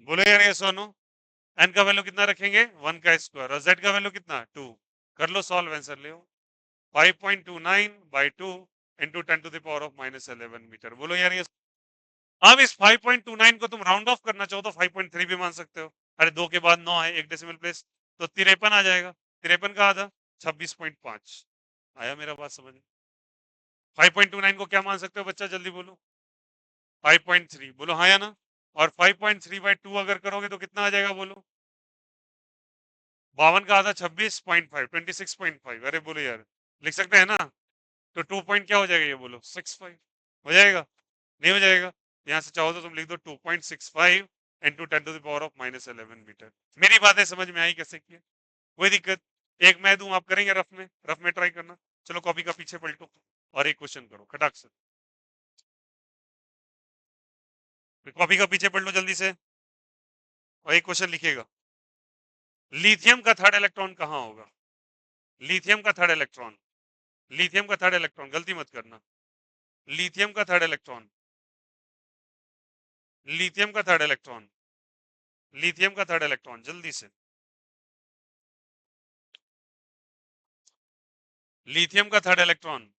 बोलो यार ये सोनू, एन का वैल्यू कितना रखेंगे? 1 का स्क्वायर, और जेड का वैल्यू कितना? 2। कर लो सॉल्व, आंसर ले 5.29 by 2 into 10 to the power of -11 metre. बोलो यार ये। अब इस 5.29 को तुम राउंड ऑफ करना चाहो तो 5.3 भी मान सकते हो। अरे दो के बाद 9 है, एक डेसिमल प्लेस, तो 53 आ जाएगा। 53 का आधा 26.5। आया मेरा बात समझ में? 5.29 को क्या मान सकते हो बच्चा, जल्दी बोलो? 5.3 बोलो हाँ या ना? और 5.3 बाई 2 अगर करोगे तो कितना आ जाएगा बोलो? 52 का आधा 26.5, 26.5। अरे बोलो यार, लिख सकते हैं ना? तो 2 पॉइंट क्या हो जाएगा ये बोलो? 65 हो जाएगा? नहीं हो जाएगा? यहाँ से चाहो तो तुम लिख दो 2.65 into 10 to the power of -11 metre. मेरी बातें समझ में आई कैसे की? कोई दिक्कत? एक मैं दूं, आप करेंगे रफ में ट्राई करना। चलो कॉपी का पीछे पलटो और एक क्वेश्चन करो खटाक से। कॉपी का पीछे पलट लो जल्दी से और एक क्वेश्चन लिखिएगा। लिथियम का थर्ड इलेक्ट्रॉन कहाँ होगा? लिथियम का थर्ड इलेक्ट्रॉन, लिथियम का थर्ड इलेक्ट्रॉन, गलती मत करना। लिथियम का थर्ड इलेक्ट्रॉन, लिथियम का थर्ड इलेक्ट्रॉन, लिथियम का थर्ड इलेक्ट्रॉन, जल्दी से, लिथियम का थर्ड इलेक्ट्रॉन,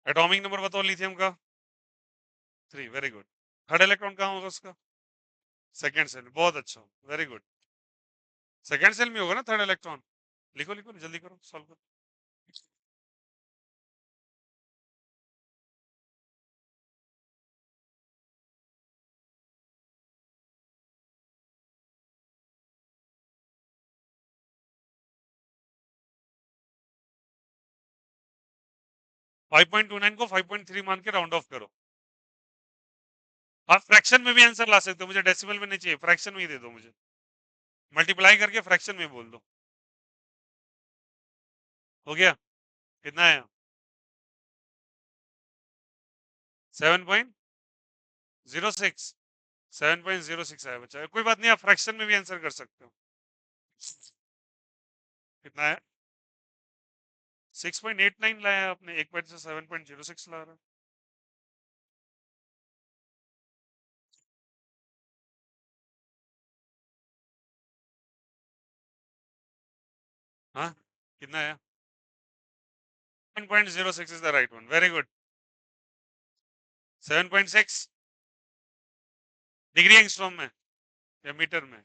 एटॉमिक नंबर बताओ लिथियम का, 3, वेरी गुड। थर्ड इलेक्ट्रॉन कहाँ होगा उसका? सेकेंड सेल, बहुत अच्छा, वेरी गुड। सेकेंड सेल में होगा ना थर्ड इलेक्ट्रॉन, लिखो लिखो जल्दी करो, सॉल्व करो। 5.29 को 5.3 मान के राउंड ऑफ करो। आप फ्रैक्शन में भी आंसर ला सकते हो, मुझे डेसिमल में नहीं चाहिए, फ्रैक्शन में ही दे दो मुझे, मल्टीप्लाई करके फ्रैक्शन में बोल दो। हो गया? कितना है? 7.06, 7.06 है बच्चा, कोई बात नहीं, आप फ्रैक्शन में भी आंसर कर सकते हो। कितना है? 6.89 लाया आपने, एक पॉइंट से 7.06 ला रहा है। हाँ, कितना है? 7.06 is the right one, very good. 7.6 degree angstrom में या मीटर में?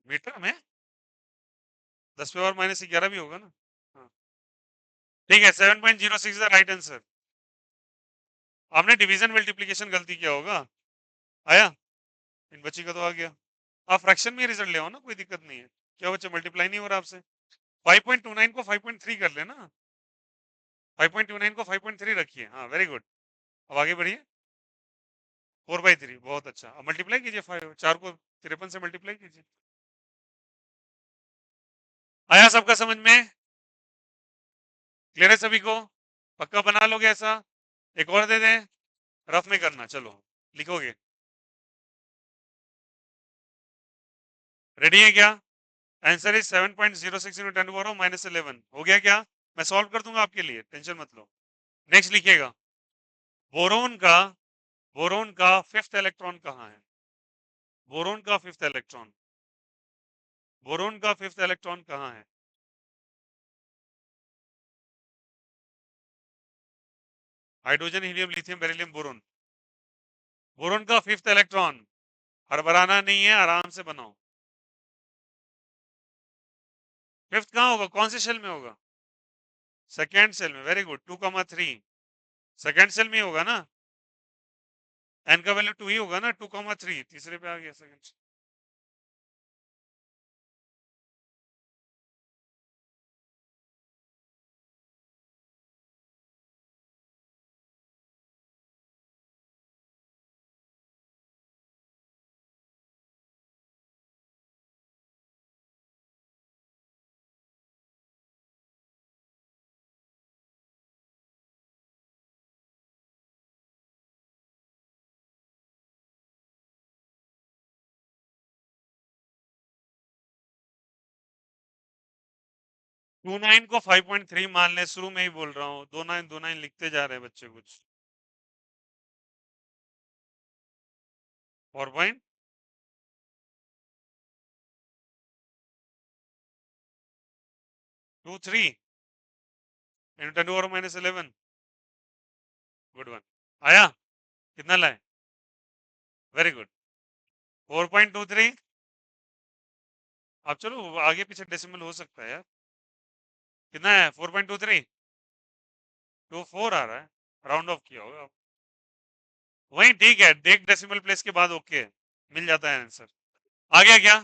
मीटर में 10 पे और -11 भी होगा ना। हाँ ठीक है, 7.06 द राइट आंसर। आपने डिवीजन मल्टीप्लिकेशन गलती किया होगा। आया? इन बच्ची का तो आ गया। आप फ्रैक्शन में रिजल्ट ले आओ ना, कोई दिक्कत नहीं है। क्या बच्चे मल्टीप्लाई नहीं हो रहा आपसे? 5.29 को 5.3 कर लेना, 5.29 को 5.3 रखिए। हाँ वेरी गुड, अब आगे बढ़िए। 4/3, बहुत अच्छा। अब मल्टीप्लाई कीजिए, 4 को 53 से मल्टीप्लाई कीजिए। आया सबका समझ में? क्लियर है सभी को? पक्का बना लोगे ऐसा? एक और दे दें, रफ में करना, चलो लिखोगे। रेडी है क्या? Answer is 7.06 into 10 power -11। हो गया क्या? मैं सॉल्व कर दूंगा आपके लिए, टेंशन मत लो। नेक्स्ट लिखिएगा, बोरोन का, बोरोन का फिफ्थ इलेक्ट्रॉन कहाँ है? बोरोन का फिफ्थ इलेक्ट्रॉन, बोरोन का फिफ्थ इलेक्ट्रॉन कहाँ है? Hydrogen, helium, lithium, beryllium, boron. Boron का फिफ्थ इलेक्ट्रॉन, हड़बड़ाना नहीं है, आराम से बनाओ। फिफ्थ कहाँ होगा, कौन से शेल में होगा? सेकेंड सेल में, वेरी गुड, 2,3 सेकेंड सेल में होगा ना। एन का वैल्यू 2 ही होगा ना, 2,3 तीसरे पे आ गया सेकेंड। 29 को 5.3 मान ले, शुरू में ही बोल रहा हूँ, 2 9 लिखते जा रहे हैं बच्चे कुछ। 4.23 इंटू 10 और -11, गुड वन। आया? कितना लाए? Very good, 4.23। अब चलो आगे पीछे डेसिमल हो सकता है यार। कितना है? 4.23, 24 आ रहा है, राउंड ऑफ किया होगा। वही ठीक है, देख डेसिमल प्लेस के बाद ओके, मिल जाता है आंसर। आ गया क्या?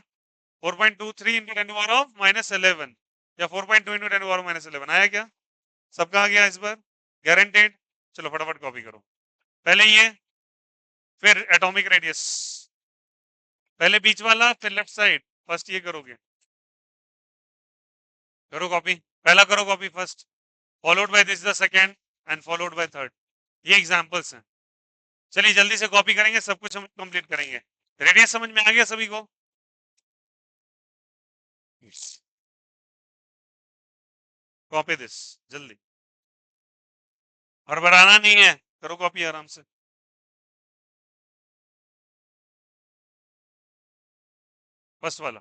4.23 इंटू 10 पावर ऑफ -11 या 4.2 इंटू 10 पावर -11 आया क्या? सबका आ गया इस बार, गारंटेड। चलो फटाफट कॉपी करो, पहले ये, फिर एटॉमिक रेडियस, पहले बीच वाला फिर लेफ्ट साइड, फर्स्ट ये करोगे। करो कॉपी, पहला करो copy first, followed by this the second and followed by third. ये एग्जांपल्स हैं। चलिए जल्दी से कॉपी करेंगे, सब कुछ हम कंप्लीट करेंगे। रेडियस समझ में आ गया सभी को? कॉपी दिस जल्दी, और बनाना नहीं है, करो कॉपी आराम से। फर्स्ट वाला।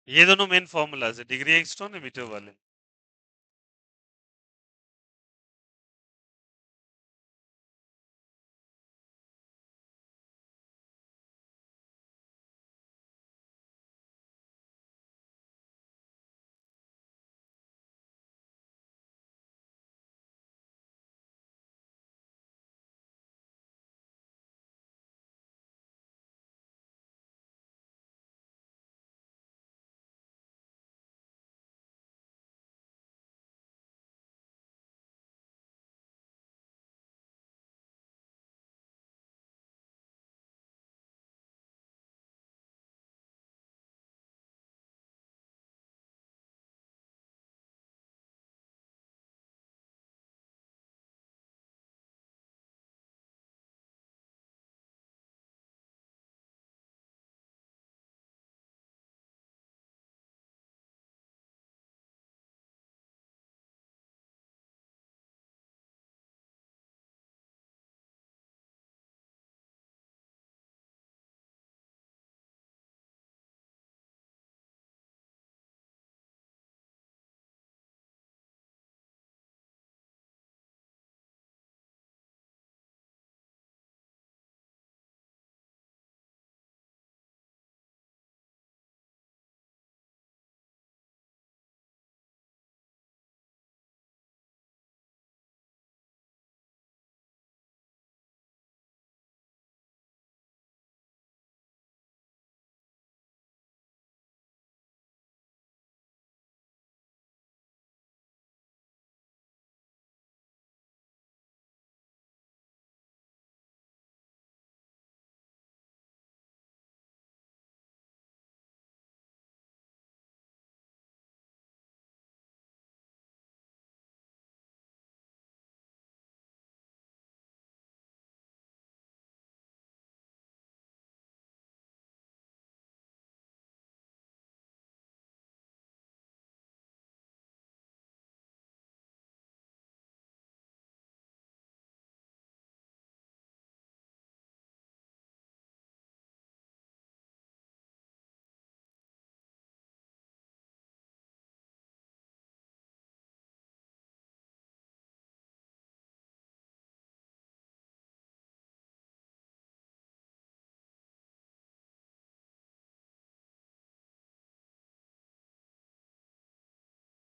ये दोनों मेन फॉर्मूलाज है, डिग्री एंगस्ट्रॉम मीटर वाले।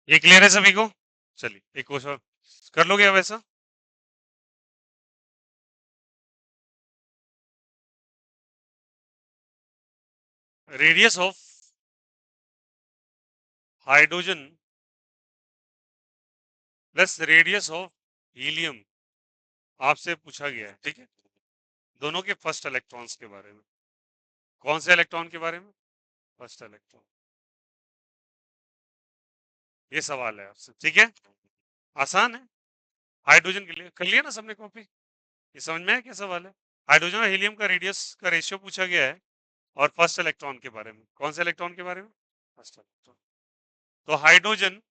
ये क्लियर है सभी को? चलिए एक क्वेश्चन कर लोगे अब ऐसा? Radius of hydrogen plus radius of helium आपसे पूछा गया है, ठीक है? दोनों के फर्स्ट इलेक्ट्रॉन्स के बारे में। कौन से इलेक्ट्रॉन के बारे में? First electron. ये सवाल है आपसे, ठीक है? आसान है। हाइड्रोजन के लिए कर लिया ना सबने कॉपी? ये समझ में है क्या सवाल है? हाइड्रोजन और हीलियम का रेडियस का रेशियो पूछा गया है और फर्स्ट इलेक्ट्रॉन के बारे में। कौन से इलेक्ट्रॉन के बारे में? First electron. तो हाइड्रोजन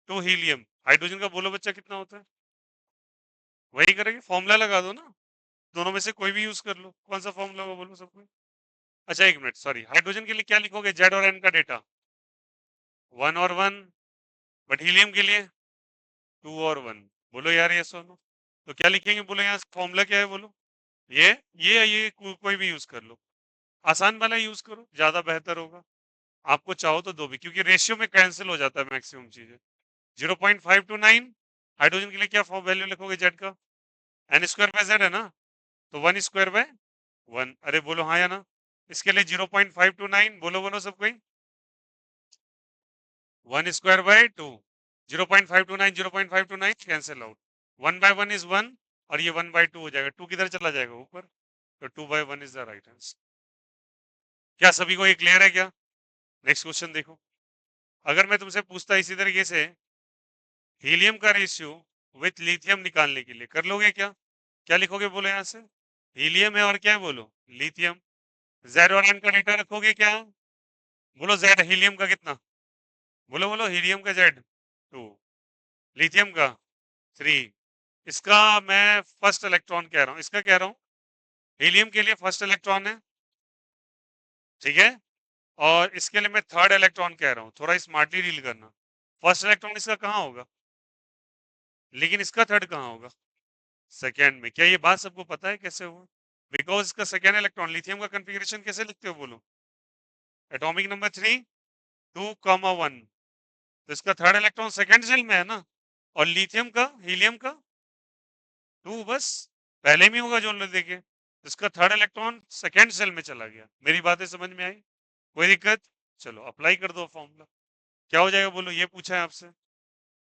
टू हीलियम, हाइड्रोजन का बोलो बच्चा कितना होता है? वही करेंगे, फॉर्मूला लगा दो ना, दोनों में से कोई भी यूज कर लो। कौन सा फॉर्मूला होगा बोलो सबको? अच्छा एक मिनट, सॉरी, हाइड्रोजन के लिए क्या लिखोगे? जेड और एन का डेटा 1 और 1, बट हीलियम के लिए 2 और 1। बोलो यार ये सुनो, तो क्या लिखेंगे बोलो? यहाँ फॉर्मूला क्या है बोलो? ये कोई भी यूज कर लो, आसान वाला यूज करो, ज्यादा बेहतर होगा। आपको चाहो तो दो भी, क्योंकि रेशियो में कैंसिल हो जाता है मैक्सिमम चीजें। 0.529 हाइड्रोजन के लिए क्या फॉर्म वैल्यू लिखोगे जेड का? एन स्क्वायर बाय जेड है ना, तो 1 स्क्वायर बाय 1। अरे बोलो हाँ या ना? इसके लिए 0.529, बोलो बोलो सब कोई। 1 square by 2, 0.529, 0.529 cancel out. 1/1 is 1 और ये 1/2 हो जाएगा। 2 किधर चला जाएगा? ऊपर। तो 2/1 इज द राइट आंसर। क्या सभी को ये क्लियर है क्या? नेक्स्ट क्वेश्चन देखो। अगर मैं तुमसे पूछता इसी तरीके से, हीलियम का रेशियो विथ लिथियम निकालने के लिए, कर लोगे क्या? क्या लिखोगे बोलो यहाँ से? हीलियम है और क्या है बोलो? लिथियम। जेड और एन का डेटा रखोगे क्या? बोलो जेड हीलियम का कितना? बोलो बोलो, हीलियम का जेड 2, लिथियम का 3। इसका मैं फर्स्ट इलेक्ट्रॉन कह रहा हूँ, इसका कह रहा हूँ। हीलियम के लिए फर्स्ट इलेक्ट्रॉन है, ठीक है? और इसके लिए मैं थर्ड इलेक्ट्रॉन कह रहा हूं, थोड़ा स्मार्टली डील करना। फर्स्ट इलेक्ट्रॉन इसका कहाँ होगा, लेकिन इसका थर्ड कहाँ होगा, सेकेंड में। क्या ये बात सबको पता है कैसे हुआ? बिकॉज इसका सेकेंड इलेक्ट्रॉन, लिथियम का कॉन्फ़िगरेशन कैसे लिखते हो बोलो, एटॉमिक नंबर 3 2,1। तो इसका थर्ड इलेक्ट्रॉन सेकेंड शेल में है ना, और लिथियम का, हीलियम का 2 बस पहले में होगा जो हम लोग देखे। तो इसका थर्ड इलेक्ट्रॉन सेकेंड शेल में चला गया। मेरी बातें समझ में आई, कोई दिक्कत? चलो अप्लाई कर दो फॉर्मूला, क्या हो जाएगा बोलो, ये पूछा है आपसे।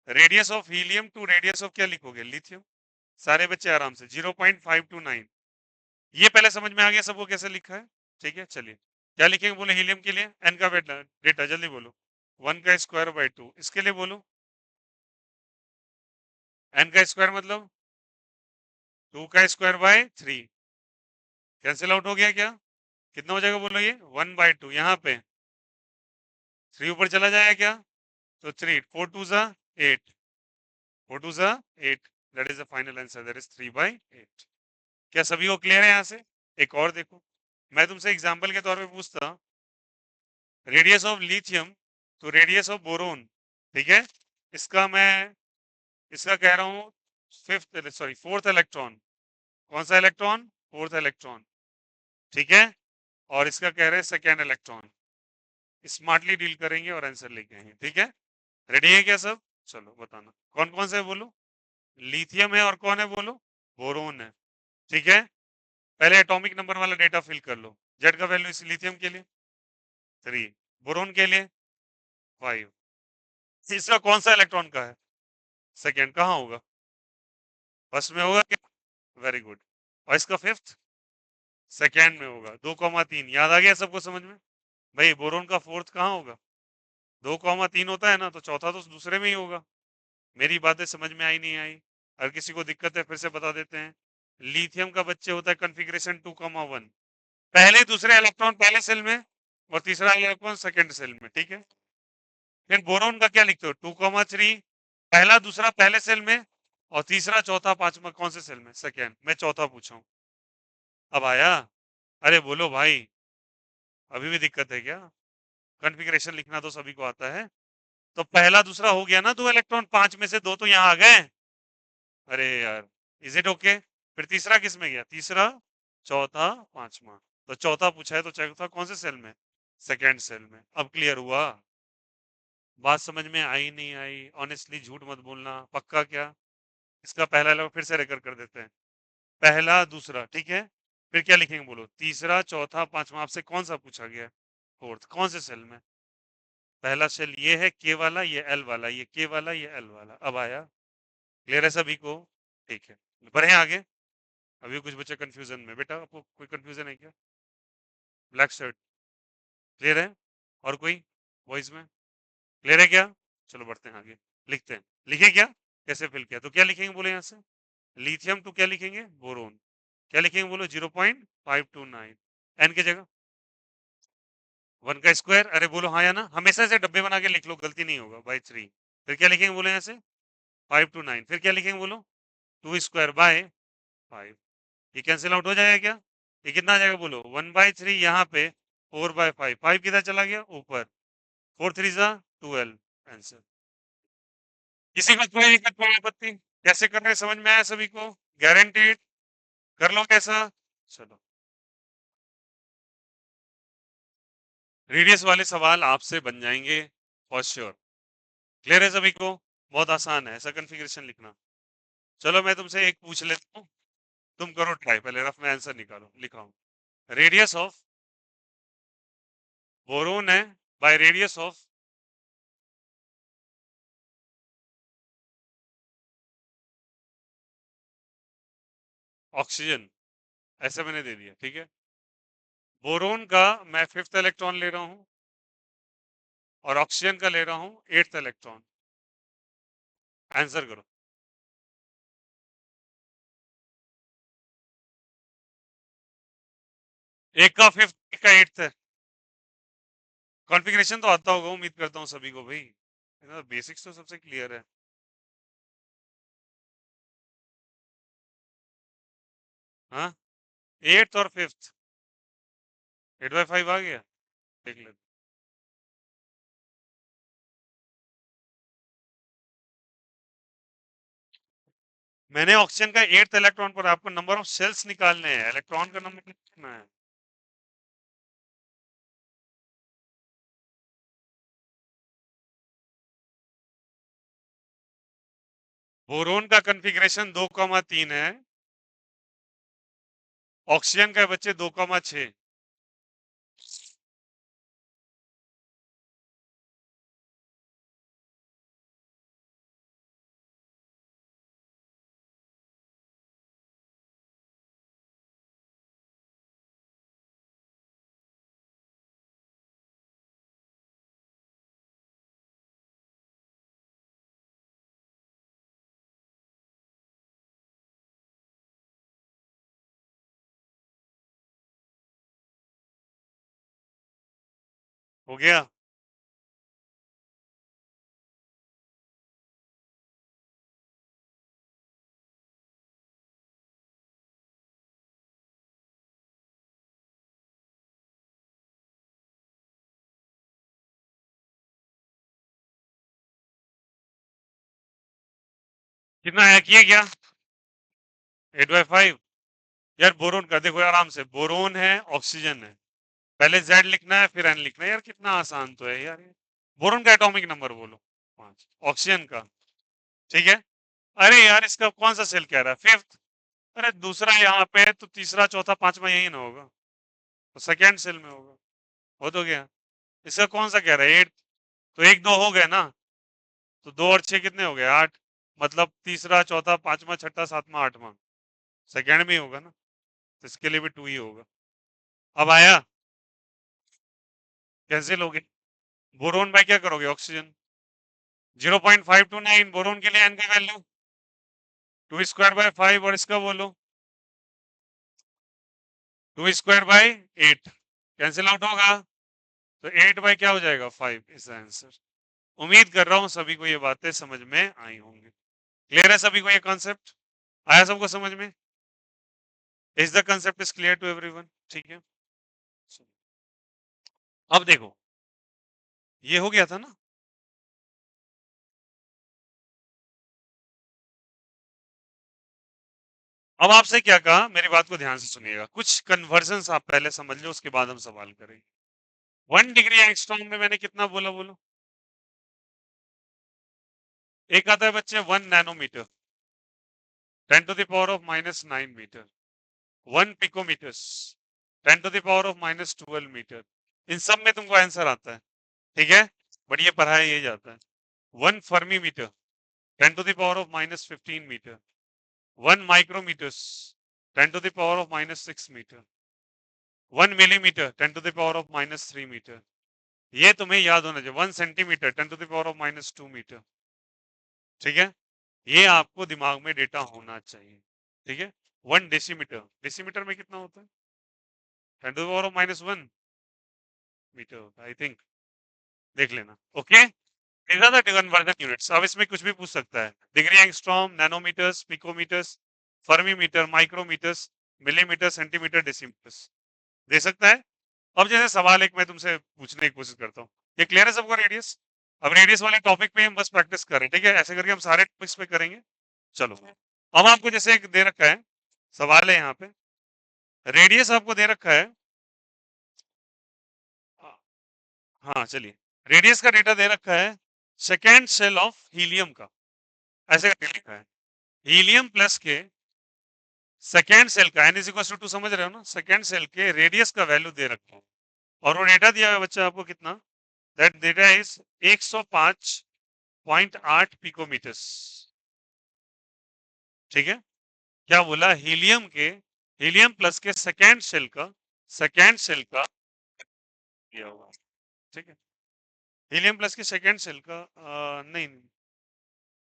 Radius of helium to radius of क्या लिखोगे, लिथियम। सारे बच्चे आराम से 0.529। ये पहले समझ में आ गया सबको कैसे लिखा है, ठीक है। चलिए क्या लिखेंगे बोलो, हीलियम के लिए एन का डेटा जल्दी बोलो, 1 का स्क्वायर बाई 2। इसके लिए बोलो एन का स्क्वायर मतलब 2 का स्क्वायर बाई 3। कैंसिल आउट हो गया क्या, कितना हो जाएगा बोलो, ये 1/2। यहाँ पे 3 ऊपर चला जाएगा क्या, तो 3, 4 2 8, 4 2 8, that is the final answer, that is 3/8। क्या सभी को क्लियर है यहाँ से? एक और देखो, मैं तुमसे एग्जाम्पल के तौर पे पूछता, रेडियस ऑफ लिथियम तो रेडियस ऑफ बोरोन, ठीक है। इसका मैं इसका कह रहा हूँ फोर्थ इलेक्ट्रॉन। कौन सा इलेक्ट्रॉन, फोर्थ इलेक्ट्रॉन, ठीक है। और इसका कह रहे हैं सेकेंड इलेक्ट्रॉन। स्मार्टली डील करेंगे और आंसर लेके आएंगे, ठीक है। रेडी है क्या सब? चलो बताना कौन कौन से है बोलो, लिथियम है और कौन है बोलो, बोरोन है, ठीक है। पहले एटॉमिक नंबर वाला डेटा फिल कर लो। जेड का वैल्यू इस लिथियम के लिए 3, बोरोन के लिए 5। तीसरा कौन सा इलेक्ट्रॉन का है, सेकेंड, कहाँ होगा, फर्स्ट में होगा क्या, वेरी गुड। और इसका फिफ्थ सेकेंड में होगा, 2,3। याद आ गया सबको समझ में? भाई बोरोन का फोर्थ कहाँ होगा, 2,3 होता है ना, तो चौथा तो दूसरे में ही होगा। मेरी बातें समझ में आई नहीं आई? अगर किसी को दिक्कत है फिर से बता देते हैं। लिथियम का बच्चे होता है कॉन्फ़िगरेशन 2,1, पहले दूसरे इलेक्ट्रॉन पहले सेल में और तीसरा इलेक्ट्रॉन सेकंड सेल में, ठीक है। फिर बोरोन का क्या लिखते हो, 2,3, पहला दूसरा पहले सेल में और तीसरा चौथा पांचवा कौन से सेल में, सेकेंड। मैं चौथा पूछा हूं, अब आया? अरे बोलो भाई, अभी भी दिक्कत है क्या? कॉन्फ़िगरेशन लिखना तो सभी को आता है। तो पहला दूसरा हो गया ना, 2 इलेक्ट्रॉन, 5 में से 2 तो यहाँ आ गए। अरे यार, इज इट ओके? फिर तीसरा किस में गया, तीसरा चौथा पांचवा। तो चौथा पूछा है तो चौथा कौन से सेल में, सेकेंड सेल में। अब क्लियर हुआ? बात समझ में आई नहीं आई? ऑनेस्टली झूठ मत बोलना, पक्का क्या? इसका पहला लोग फिर से रिकॉर्ड कर देते हैं, पहला दूसरा, ठीक है। फिर क्या लिखेंगे बोलो, तीसरा चौथा पांचवा। आपसे कौन सा पूछा गया, फोर्थ, कौन से सेल में? पहला सेल ये है के वाला, ये एल वाला, ये के वाला, ये एल वाला। अब आया? क्लियर है सभी को? ठीक है, बढ़े आगे। अभी कुछ बच्चे कंफ्यूजन में, बेटा आपको कोई कंफ्यूजन है क्या? ब्लैक शर्ट, क्लियर है? और कोई वॉइस में क्लियर है क्या? चलो बढ़ते हैं आगे, लिखते हैं। लिखे क्या, कैसे फिल किया, तो क्या लिखेंगे बोले यहाँ से, लिथियम टू क्या लिखेंगे, बोरोन। क्या लिखेंगे बोलो, 0.529। एन की जगह 1 का स्क्वायर, अरे बोलो हाँ या ना, हमेशा से डब्बे बना के लिख लो, गलती नहीं होगा, बाई 3। फिर क्या लिखेंगे बोलो यहाँ से, 529। फिर क्या लिखेंगे बोलो, 2 स्क्वायर बाय 5। ये कैंसिल आउट हो जाएगा क्या, ये कितना आ जाएगा बोलो, 1/3। यहाँ पे 4/5, 5 किधर चला गया ऊपर, 4 3 जा 12 आंसर। किसी को कोई दिक्कत, कोई आपत्ति? कैसे कर रहे हैं समझ में आया सभी को, गारंटीड? कर लो कैसा, चलो। रेडियस वाले सवाल आपसे बन जाएंगे फॉर श्योर। क्लियर है सभी को? बहुत आसान है ऐसा कॉन्फ़िगरेशन लिखना। चलो मैं तुमसे एक पूछ लेता हूँ, तुम करो ट्राई, पहले रफ में आंसर निकालो। लिखाओ, रेडियस ऑफ बोरोन है बाय रेडियस ऑफ ऑक्सीजन, ऐसा मैंने दे दिया, ठीक है। बोरोन का मैं फिफ्थ इलेक्ट्रॉन ले रहा हूं और ऑक्सीजन का ले रहा हूं एट्थ इलेक्ट्रॉन। आंसर करो। एक का फिफ्थ, एक का एट्थ है। कॉन्फ़िगरेशन तो आता होगा, उम्मीद करता हूँ सभी को भाई, बेसिक्स तो सबसे क्लियर है। हाँ, एट्थ और फिफ्थ, 8/5 आ गया, देख लेते। मैंने ऑक्सीजन का 8th इलेक्ट्रॉन पर आपको नंबर ऑफ सेल्स निकालने हैं, इलेक्ट्रॉन का नंबर कितना है। बोरोन का कॉन्फ़िगरेशन 2,3 है, ऑक्सीजन का बच्चे 2,6। हो गया। कितना है, किया क्या 8/5। यार बोरोन का देखो आराम से, बोरोन है, ऑक्सीजन है, पहले Z लिखना है फिर N लिखना है। यार कितना आसान तो है यार ये। बोरोन का एटॉमिक नंबर बोलो 5, ऑक्सीजन का। ठीक है। अरे यार इसका कौन सा सेल कह रहा है, 5th। अरे दूसरा यहाँ पे है तो तीसरा चौथा पांचवा यही ना होगा, तो सेकेंड सेल में होगा। हो तो गया। इसका कौन सा कह रहा है 8th, तो एक दो हो गए ना, तो 2 और 6 कितने हो गए 8, मतलब तीसरा चौथा पांचवा छठा सातवां आठवां सेकेंड में ही होगा ना, तो इसके लिए भी 2 ही होगा। अब आया, कैसे लोगे। बोरोन बाय क्या करोगे, ऑक्सीजन 0.529, बोरोन के लिए एन का वैल्यू 2^2/5, और इसका बोलो 2^2/8, कैंसिल आउट होगा, तो 8 बाय क्या हो जाएगा 5 इज आंसर। उम्मीद कर रहा हूं सभी को ये बातें समझ में आई होंगी। क्लियर है सभी को ये कॉन्सेप्ट, आया सबको समझ में, is the concept is clear to everyone. ठीक है, अब देखो ये हो गया था ना। अब आपसे क्या कहा, मेरी बात को ध्यान से सुनिएगा, कुछ कन्वर्जन आप पहले समझ लो, उसके बाद हम सवाल करेंगे। 1 डिग्री एंगस्ट्रॉम में मैंने कितना बोला, बोलो। एक आता है बच्चे 1 नैनोमीटर, 10⁻⁻⁹ मीटर। 1 picometres, 10⁻⁻12 metre. इन सब में तुमको आंसर आता है, ठीक है, बट ये पढ़ाया ये जाता है। 1 fermi metre, 10⁻⁻15 metre. 1 micrometres, 10⁻⁻6 metre. 1 millimetre, 10⁻⁻3 metre. ये तुम्हें याद होना चाहिए। 1 सेंटीमीटर, 10⁻⁻2 मीटर। ठीक है, ये आपको दिमाग में डेटा होना चाहिए। ठीक है। 1 डेसीमीटर, डेसीमीटर में कितना होता है, 10⁻⁻1 मीटर होता है, आई थिंक, देख लेना। Okay, these are the conversion units। अब इसमें कुछ भी पूछ सकता है, degree angstrom, nanometres, picometres, femtometre, micrometres, millimetre, centimetre, decimetres दे सकता है। अब जैसे सवाल एक मैं तुमसे पूछने की कोशिश करता हूँ, ये क्लियर है सबको रेडियस। अब रेडियस वाले टॉपिक पे हम बस प्रैक्टिस करें, ठीक है, ऐसे करके हम सारे टॉपिक्स पे करेंगे। चलो, अब आपको जैसे एक दे रखा है सवाल है यहाँ पे, रेडियस आपको दे रखा है। हाँ चलिए, रेडियस का डेटा दे रखा है, सेकेंड सेल ऑफ हीलियम का, ऐसे करके लिखा है, हीलियम प्लस के सेकेंड सेल का n=2 समझ रहे हो ना, सेकेंड सेल के रेडियस का वैल्यू दे रखा है, और वो डेटा दिया है बच्चा आपको कितना, दैट डेटा इज 105.8 पिकोमीटर्स। ठीक है, क्या बोला, हीलियम के, हीलियम प्लस के सेकेंड सेल का, सेकेंड सेल का दिया हुआ। ठीक है, हीलियम प्लस के सेकेंड सेल का नहीं नहीं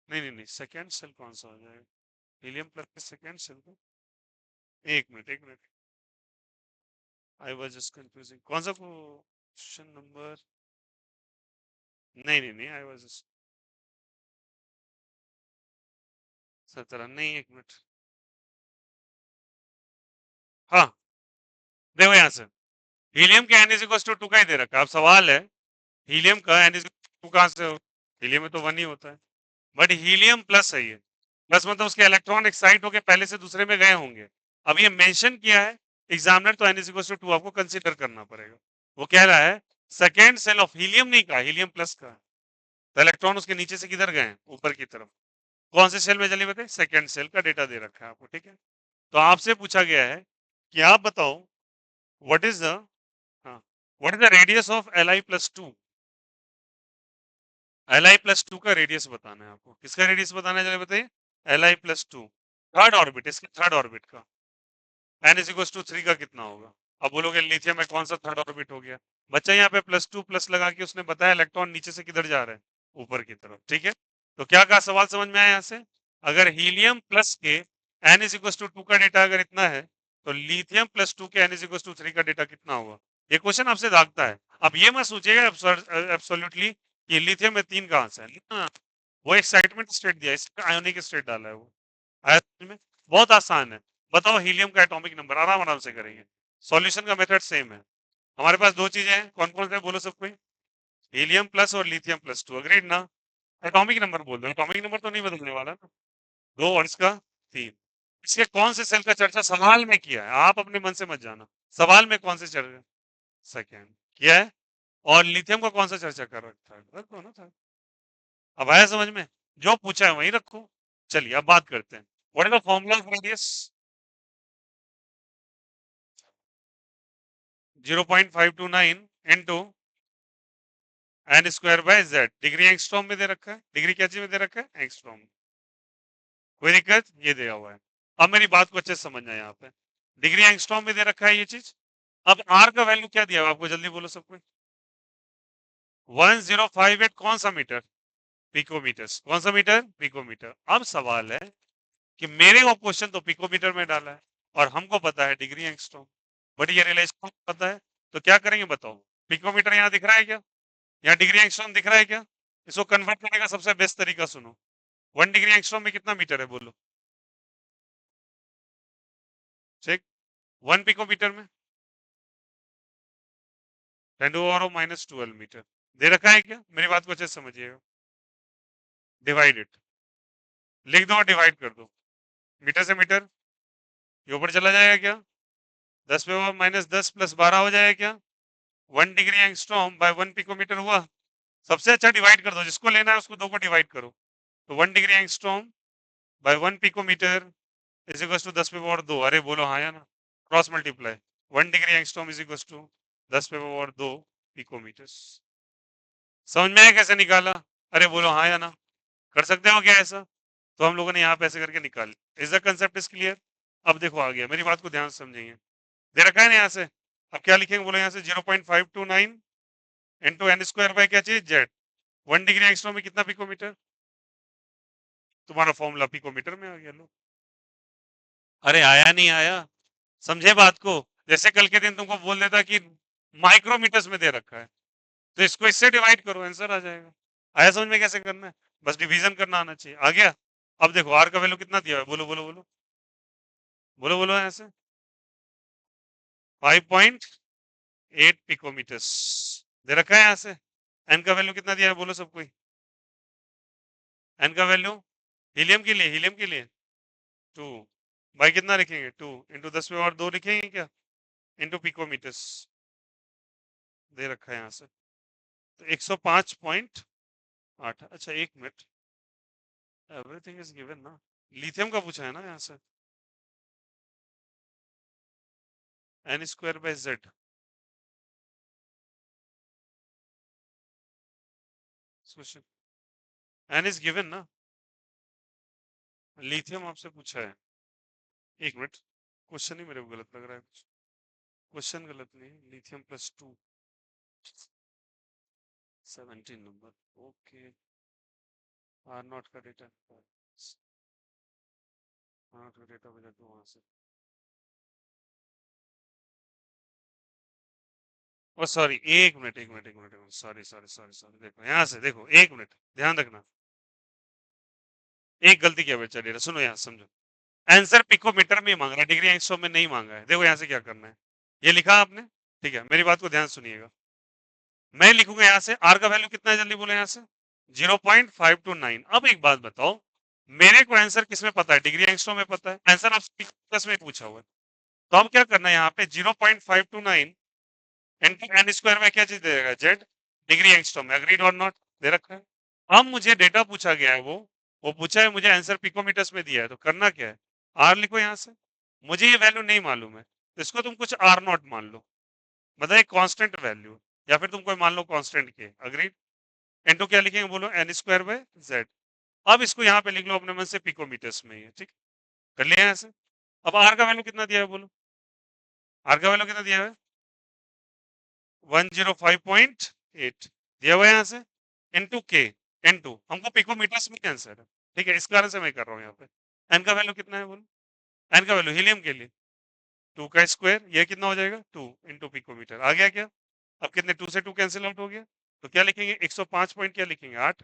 नहीं नहीं नहीं, सेकेंड सेल कौन सा हो जाएगा, हीलियम प्लस के सेकेंड सेल का, एक मिनट एक minute, I was just confusing, कौन सा क्वेश्चन नंबर, नहीं नहीं नहीं, आई वाज जस्ट 17, नहीं एक मिनट, हाँ देखो यहाँ से, हीलियम के n=2 का ही दे रखा है। अब सवाल है हीलियम का n=2 कहाँ से हो, हीलियम में तो 1 ही होता है, बट हीलियम प्लस है ये, प्लस मतलब उसके इलेक्ट्रॉन एक्साइट होके पहले से दूसरे में गए होंगे। अब ये मेंशन किया है एग्जामिनर, तो n=2 आपको कंसीडर करना पड़ेगा। वो कह रहा है सेकेंड सेल ऑफ हीलियम, नहीं कहा हीलियम प्लस का, तो इलेक्ट्रॉन उसके नीचे से किधर गए, ऊपर की तरफ। कौन से सेल में जल्दी बताइए, सेकेंड सेल का डेटा दे रखा है आपको, ठीक है। तो आपसे पूछा गया है कि आप बताओ what is the what is the radius of Li+2। Li+2 का रेडियस बताना है आपको। किसका रेडियस बताना है जल्दी बताइए, Li+2 थर्ड ऑर्बिट, इसके थर्ड ऑर्बिट का। n=3 का कितना होगा। अब बोलोगे लिथियम में कौन सा थर्ड ऑर्बिट हो गया। बच्चा यहाँ पे +2 प्लस लगा के उसने बताया इलेक्ट्रॉन नीचे से किधर जा रहा है, ऊपर की तरफ, ठीक है। तो क्या कहा, सवाल समझ में आया यहाँ से। अगर हीलियम प्लस के n=2 का डेटा अगर इतना है, तो लिथियम +2 के n=3 का डेटा कितना होगा। ये क्वेश्चन आपसे दागता है। अब ये मत सोचिएगा एब्सोल्युटली कि लिथियम में 3 कहां से है। हाँ, वो एक्साइटमेंट स्टेट दिया, इसका आयोनिक स्टेट डाला है वो। आया समझ में? बहुत आसान है। बताओ हीलियम का एटॉमिक नंबर, आराम आराम से करेंगे। सॉल्यूशन का मेथड सेम है। हमारे पास दो चीजें हैं, कौन कौन से बोलो सब कोई, हीलियम प्लस और लिथियम+2, अग्रीड ना। एटॉमिक नंबर बोल दो, एटॉमिक नंबर तो नहीं बदलने वाला ना। 2 और इसका 3। इसके कौन से सेल का चर्चा सवाल में किया है, आप अपने मन से मत जाना। सवाल में कौन से चर्चा, सेकेंड किया है। और लिथियम का कौन सा चर्चा कर रखा है, रख दो ना था। अब आया समझ में, जो पूछा है वही रखो। चलिए अब बात करते हैं, what is the formula of radius. 0.529 into n²/z, degree angstrom में दे रखा है, डिग्री क्या चीज में दे रखा है, एंगस्ट्रॉम। कोई दिक्कत, ये दिया हुआ है। अब मेरी बात को अच्छे से समझना, यहाँ पे डिग्री एंगस्ट्रॉम में दे रखा है ये चीज। अब आर का वैल्यू क्या दिया हुआ आपको, जल्दी बोलो सबको। 1058 कौन सा मीटर, पिकोमीटर। कौन सा मीटर, पिकोमीटर। अब सवाल है कि मेरे को क्वेश्चन तो पिकोमीटर में डाला है और हमको पता है डिग्री एंगस्ट्रॉम, बट ये रिलेशन पता है। तो क्या करेंगे बताओ, पिकोमीटर यहाँ दिख रहा है क्या, यहाँ डिग्री एंगस्ट्रॉम दिख रहा है क्या। इसको कन्वर्ट करने का सबसे बेस्ट तरीका सुनो, 1 डिग्री एंगस्ट्रॉम में कितना मीटर है बोलो, चेक। 1 पिकोमीटर में 10⁻⁻12 मीटर दे रखा है क्या, मेरी बात को अच्छे से समझिएगा। डिवाइड इट, लिख दो और डिवाइड कर दो, मीटर से मीटर ये ऊपर चला जाएगा क्या, 10⁻−10 + 12 हो जाएगा क्या, 1 डिग्री एंगस्ट्रॉम बाय 1 पिकोमीटर हुआ। सबसे अच्छा डिवाइड कर दो, जिसको लेना है उसको 2 को डिवाइड करो। तो 1 degree angstrom by 1 picometre is equal to 10⁻2। अरे बोलो हाँ या ना, cross multiply. 1 degree angstrom is equal to 10⁻2 picometre. समझ में आया कैसे निकाला, अरे बोलो हाँ या ना, कर सकते हो क्या ऐसा। तो हम लोगों ने यहाँ पे ऐसे करके निकाल, is the concept is clear. अब देखो आ गया, मेरी बात को ध्यान से समझेंगे। दे रखा है ना यहाँ से, अब क्या लिखेंगे बोलो, यहाँ से 0.529 इंटू n² क्या चाहिए, जेड। 1 डिग्री एंगस्ट्रॉम में कितना पिकोमीटर, तुम्हारा फॉर्मूला पिकोमीटर में आ गया। लो, अरे आया नहीं आया, समझे बात को। जैसे कल के दिन तुमको बोल देता कि माइक्रोमीटर्स में दे रखा है, तो इसको इससे डिवाइड करो, आंसर आ जाएगा। आया समझ में कैसे करना है, बस डिवीजन करना आना चाहिए, आ गया। अब देखो आर का वैल्यू कितना दिया है, बोलो बोलो बोलो बोलो बोलो, ऐसे 5.8 पिकोमीटर्स दे रखा है यहाँ से। एन का वैल्यू कितना दिया है बोलो सब कोई, एन का वैल्यू हीलियम के लिए, हीलियम के लिए 2 बाई कितना लिखेंगे, 2 इंटू 10⁻2 लिखेंगे क्या, इंटू पिकोमीटर्स दे रखा है यहाँ से, तो 105.8। अच्छा एक मिनट, एवरीथिंग इज गिवन ना, लिथियम का पूछा है ना यहाँ से, n²/z। Question n is given ना, लिथियम आपसे पूछा है। एक मिनट, क्वेश्चन ही मेरे को गलत लग रहा है कुछ, क्वेश्चन गलत नहीं, लिथियम+2 17 नंबर, ओके। आर नॉट का डेटा, आर नॉट का डेटा बजा दो वहां से। ओ सॉरी, एक मिनट एक मिनट एक minute, sorry sorry sorry sorry, देखो यहाँ से देखो, एक मिनट ध्यान रखना, एक गलती किया बच्चा डेटा, सुनो यहाँ समझो। आंसर पिकोमीटर में मांग रहा है, डिग्री एंगस्ट्रॉम में नहीं मांगा है। देखो यहाँ से क्या करना है, ये लिखा आपने, ठीक है, मेरी बात को ध्यान सुनिएगा। मैं लिखूंगा यहाँ से आर का वैल्यू कितना है, जल्दी बोलो यहाँ से 0.529। अब एक बात बताओ, मेरे को आंसर किस में पता है, डिग्री एंगस्ट्रॉम में पता है, आंसर आप प्लस में पूछा हुआ है। तो अब क्या करना है यहाँ पे 0.529 इंटू एन स्क्वायर में क्या चीज दे देगा, जेड डिग्री एंगस्ट्रॉम में, अग्रीड और नॉट दे रखा है। अब मुझे डेटा पूछा गया है, वो पूछा है मुझे, आंसर पिकोमीटर्स में दिया है, तो करना क्या है, आर लिखो यहाँ से। मुझे ये वैल्यू नहीं मालूम है, तो इसको तुम कुछ आर नॉट मान लो, मतलब एक कांस्टेंट वैल्यू, या फिर तुम कोई मान लो कांस्टेंट के, अग्रीड। इनटू क्या लिखेंगे बोलो, एन स्क्वायर बाय जेड। अब इसको यहाँ पे लिख लो अपने मन से, पिकोमीटर्स में ही है, ठीक, कर लिया ऐसे। अब आर का वैल्यू कितना दिया है बोलो, आर का वैल्यू कितना दिया है, 105.8 दिया हुआ है यहाँ से, इनटू के, इनटू हमको पिकोमीटर्स में आंसर है, ठीक है, इस कारण से मैं कर रहा हूँ यहाँ पे। एन का वैल्यू कितना है बोलो, एन का वैल्यू हीलियम के लिए 2 का स्क्वायर, ये कितना हो जाएगा 2 इंटू पिकोमीटर, आ गया क्या। अब कितने, 2 से 2 कैंसिल आउट हो गया, तो क्या लिखेंगे 105 पॉइंट क्या लिखेंगे 8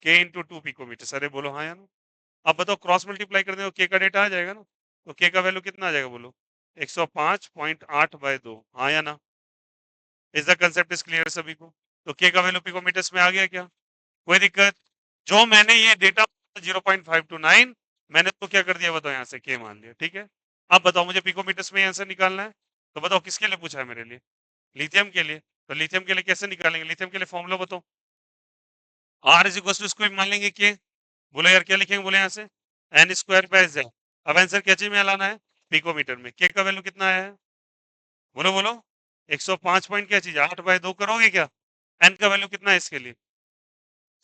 के इंटू 2 पिकोमीटर, अरे बोलो हाँ या ना। अब बताओ क्रॉस मल्टीप्लाई कर दो, के का डेटा आ जाएगा ना, तो के का वैल्यू कितना आ जाएगा बोलो, 105.8 बाय 2, हाँ या ना। Is the concept is clear सभी को। तो के का वैल्यू पिकोमीटर्स में आ गया क्या, कोई दिक्कत। जो मैंने ये डेटा 0.529 मैंने तो क्या कर दिया बताओ, यहाँ से के मान लिया, ठीक है। अब बताओ मुझे पिकोमीटर्स में आंसर निकालना है, तो बताओ किसके लिए पूछा है मेरे लिए, लिथियम के लिए। तो लिथियम के लिए कैसे निकालेंगे, लिथियम के लिए फॉर्मूला बताओ, आर इज इक्वल टू, इसको भी मान लेंगे के, बोलो यार क्या लिखेंगे बोले यहाँ से, एन स्क्वायर बाय जेड। अब आंसर क्या चीज में लाना है, पिकोमीटर में। के का वैल्यू कितना आया है, बोलो बोलो, 105 पॉइंट क्या चीज, 8 बाय 2 करोगे क्या। एन का वैल्यू कितना है इसके लिए,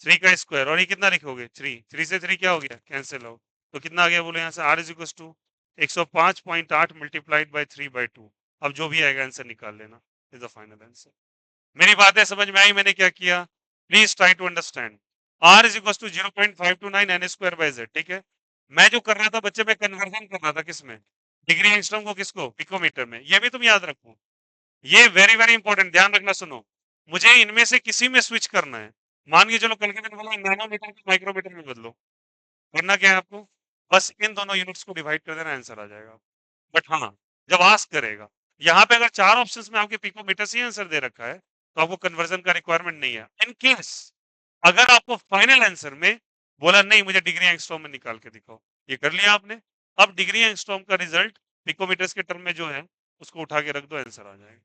3 का स्क्वायर, और ये कितना लिखोगे 3, 3 से 3 क्या हो गया, कैंसिल हो। तो कितना आ गया बोलो यहाँ से, R is equal to 105.8 multiplied by 3/2। अब जो भी आएगा आंसर निकाल लेना, इज द फाइनल आंसर। मेरी बातें समझ में आई, मैंने क्या किया, please try to understand. R is equal to 0.529 N square by Z, ठीक है। मैं जो कर रहा था बच्चे, मैं कन्वर्जन कर रहा था किसमें, डिग्री एंगस्ट्रॉम को किसको, पिकोमीटर में। ये भी तुम याद रखो, ये वेरी वेरी इंपॉर्टेंट, ध्यान रखना, सुनो। मुझे इनमें से किसी में स्विच करना है, मान के चलो कल के दिन बोला नैनोमीटर को माइक्रोमीटर में बदलो, करना क्या है आपको, बस इन दोनों यूनिट्स को डिवाइड कर देना, आंसर आ जाएगा। बट हाँ, जब आस्क करेगा, यहाँ पे अगर 4 ऑप्शंस में आपके पिकोमीटर से ही आंसर दे रखा है, तो आपको कन्वर्जन का रिक्वायरमेंट नहीं है। इन केस अगर आपको फाइनल आंसर में बोला नहीं मुझे डिग्री एंगस्ट्रॉम में निकाल के दिखाओ, ये कर लिया आपने। अब डिग्री एंगस्ट्रॉम का रिजल्ट पिकोमीटर्स के टर्म में जो है उसको उठा के रख दो, आंसर आ जाएगा।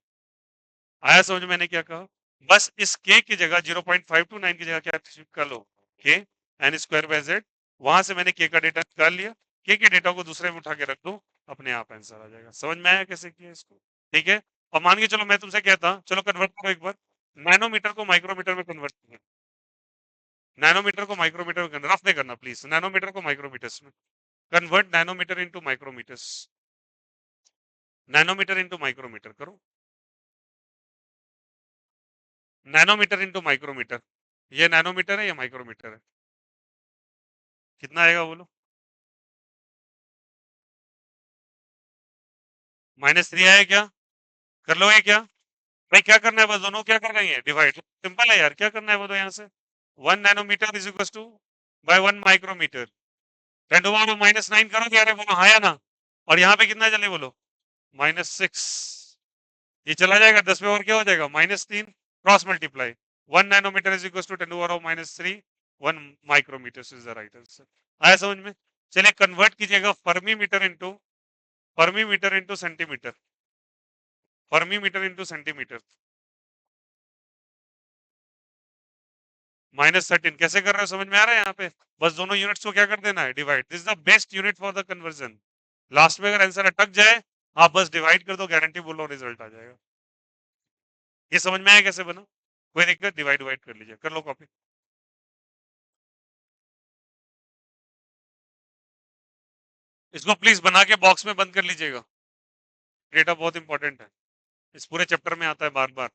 आया समझ, मैंने क्या कहा, बस इस के की जगह 0.529 की जगह क्या कर लो, के एन स्क्वायर बाय जेड। वहां से मैंने के का डेटा निकाल लिया, के डेटा को दूसरे में उठा के रख दो, अपने आप आंसर आ जाएगा। समझ में आया कैसे किया इसको, ठीक है। और मान के चलो मैं तुमसे कहता, चलो कन्वर्ट करो एक बार, नैनोमीटर को माइक्रोमीटर में कन्वर्ट करो, नैनोमीटर को माइक्रोमीटर में, रफ में करना प्लीज, नैनोमीटर को माइक्रोमीटर्स में convert, nanometre into micrometres, nanometre into micrometre करो, नैनोमीटर इनटू माइक्रोमीटर। ये नैनोमीटर है, ये माइक्रोमीटर है, कितना आएगा बोलो, -3 आया क्या, कर लोगे क्या। भाई क्या करना है, बस दोनों क्या कर रही है, डिवाइड, सिंपल है यार, क्या करना है वो तो यहाँ से, 1 nanometre is equal to by 1 micrometre, 10⁻⁻9 करोगे, अरे बोलो हाँ या ना। और यहाँ पे कितना चले बोलो, -6, ये चला जाएगा 10 में, और क्या हो जाएगा -3, cross multiply, 1 nanometre is equal to 10⁻⁻3, 1 micrometre is the right answer. आया समझ में। चलिए कन्वर्ट कीजिएगा, fermi metre into, fermi metre into centimetre, fermi metre into centimetre, -13 कैसे कर रहे हो, समझ में आ रहा है यहाँ पे। बस दोनों यूनिट्स को क्या कर देना है, divide, this is the best unit for the conversion. Last में अगर आंसर अटक जाए, आप बस डिवाइड कर दो, गारंटी बोलो रिजल्ट आ जाएगा। ये समझ में आया कैसे बना, कोई दिक्कत, डिवाइड डिवाइड कर लीजिए, कर लो कॉपी। इसको प्लीज बना के बॉक्स में बंद कर लीजिएगा, डेटा बहुत इंपॉर्टेंट है, इस पूरे चैप्टर में आता है बार बार।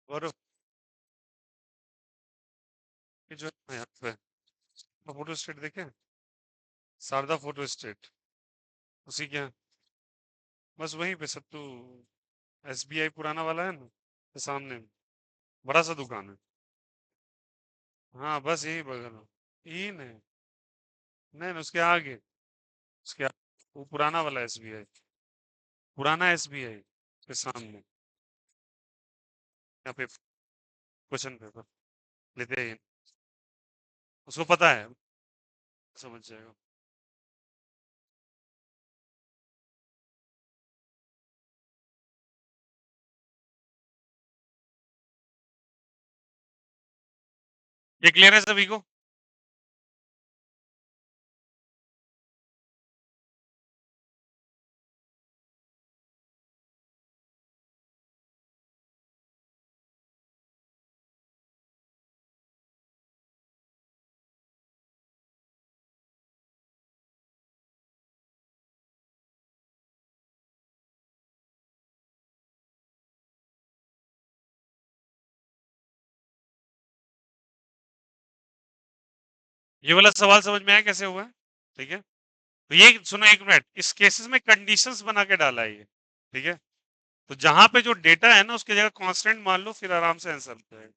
और ये जो है यहाँ पे फोटो स्टेट देखे, शारदा फोटो स्टेट, उसी के यहाँ, बस वहीं पे सत्तू एसबीआई पुराना वाला है ना, के सामने बड़ा सा दुकान है। हाँ बस यही बगल में, यही नहीं, नहीं नहीं, उसके आगे, वो पुराना वाला एसबीआई, पुराना एसबीआई के सामने, यहाँ पे क्वेश्चन पेपर लेते हैं, उसको पता है, समझ जाएगा। ये क्लियर है सभी को? ये वाला सवाल समझ में आया कैसे हुआ है? ठीक है, तो ये सुनो एक मिनट, इस केसेस में कंडीशंस बना के डाला है ये, ठीक है, तो जहां पे जो डेटा है ना उसकी जगह कांस्टेंट मान लो, फिर आराम से आंसर हो जाएगा,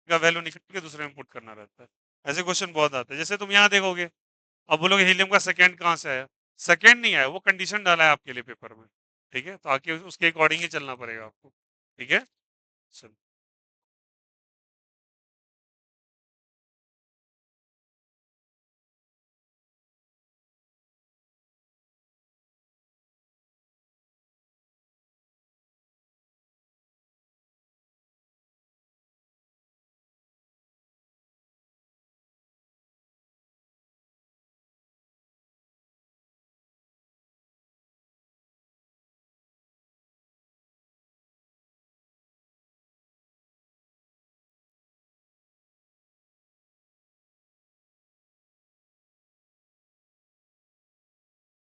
का वैल्यू निकाल के दूसरे में पुट करना रहता है। ऐसे क्वेश्चन बहुत आते हैं, जैसे तुम यहाँ देखोगे, अब बोलोगे हीलियम का सेकंड कहाँ से आया, सेकंड नहीं आया, वो कंडीशन डाला है आपके लिए पेपर में, ठीक है, तो आके उसके अकॉर्डिंग ही चलना पड़ेगा आपको, ठीक है, चलो।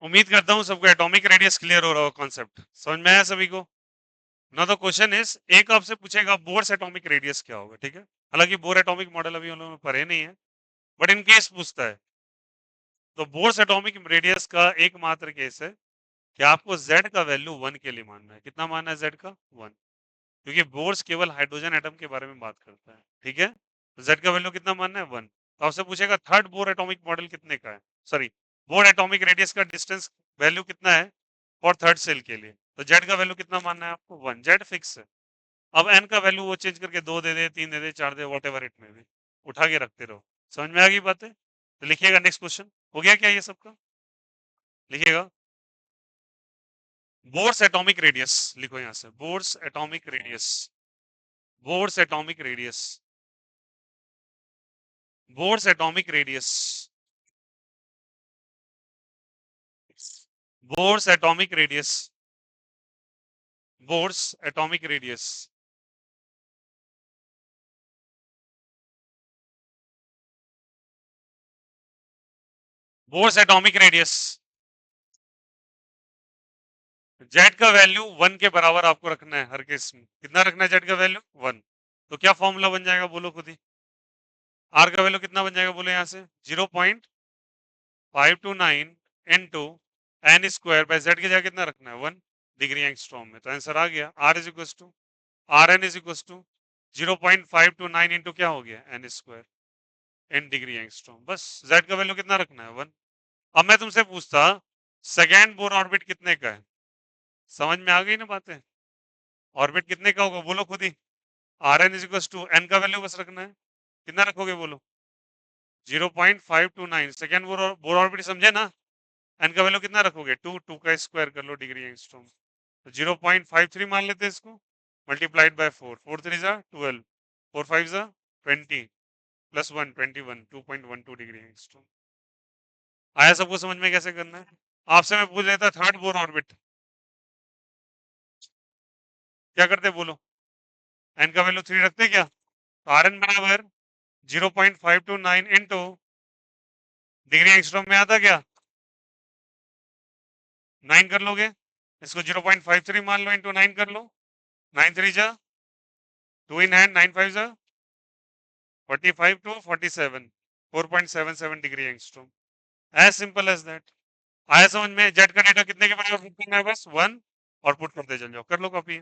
उम्मीद करता हूँ सबको एटॉमिक रेडियस क्लियर हो रहा हो, कॉन्सेप्ट समझ में आया सभी को? ना तो क्वेश्चन इज, एक आपसे पूछेगा बोर्स एटॉमिक रेडियस क्या होगा, ठीक है, हालांकि बोर एटॉमिक मॉडल अभी उन्होंने पढ़े नहीं है, बट इन केस पूछता है, तो बोर्स एटॉमिक रेडियस का एकमात्र केस है कि आपको z का वैल्यू 1 के लिए मानना है, कितना मानना है z का 1, क्योंकि बोर्स केवल हाइड्रोजन एटम के बारे में बात करता है, ठीक है, तो z का वैल्यू कितना मानना है 1, तो आपसे पूछेगा थर्ड बोर एटॉमिक मॉडल कितने का है, सॉरी, बोर एटॉमिक रेडियस का डिस्टेंस वैल्यू कितना है फॉर थर्ड सेल के लिए, तो z का वैल्यू कितना मानना है आपको 1, z फिक्स है। अब n का वैल्यू वो चेंज करके 2 दे दे, 3 दे दे, 4 दे, वॉट एवर इट में भी उठा के रखते रहो, समझ में आ गई बातें? तो लिखिएगा नेक्स्ट क्वेश्चन, हो गया क्या ये सबका? लिखिएगा, बोर्स एटॉमिक रेडियस, लिखो यहां से, Bohr's atomic radius, Bohr's atomic radius, Bohr's atomic radius, Bohr's atomic radius, Bohr's atomic radius, Bohr's atomic radius, Z का वैल्यू 1 के बराबर आपको रखना है हर केस में, कितना रखना है जेड का वैल्यू 1, तो क्या फॉर्मूला बन जाएगा बोलो खुद ही, आर का वैल्यू कितना बन जाएगा बोलो यहाँ से 0.529 into N square by Z की जगह कितना रखना है 1 डिग्री एंगस्ट्रॉम में, तो आंसर आ गया, R is equal to, R N is equal to 0.529 into क्या हो गया N square in degree angstrom, बस जेड का वैल्यू कितना रखना है 1। अब मैं तुमसे पूछता, सेकेंड बोर ऑर्बिट कितने का है, समझ में आ गई ना बातें, ऑर्बिट कितने का होगा बोलो खुद ही, R N is equal to N का वैल्यू बस रखना है, कितना रखोगे बोलो 0.529, सेकेंड बोर ऑर्बिट समझे ना, एन का वैल्यू कितना रखोगे 2, 2 का स्क्वायर कर लो डिग्री एंगस्ट्रॉम, तो 0.53 मान लेते हैं इसको, मल्टीप्लाइड बाय 4, 4 3 जा 12, 4 5 जा 20, प्लस 1 21, 2.12 डिग्री एंगस्ट्रॉम। आया सबको समझ में कैसे करना है? आपसे मैं पूछ लेता थर्ड बोर ऑर्बिट क्या करते बोलो, एन का वैल्यू 3 रखते क्या, तो आर एन बराबर 0.529 इंटू डिग्री एंगस्ट्रॉम में आता क्या 9 कर लोगे, इसको 0.53 मान लो इंटू 9 कर लो, 9 3 जा 2 in hand, 9 5 45 to 47, 4.77 degree angstrom, as simple as that. आया समझ में? जेट का डेटा कितने के बराबर पुट करना है? बस 1 और पुट करते चल जाओ, कर लो कॉपी।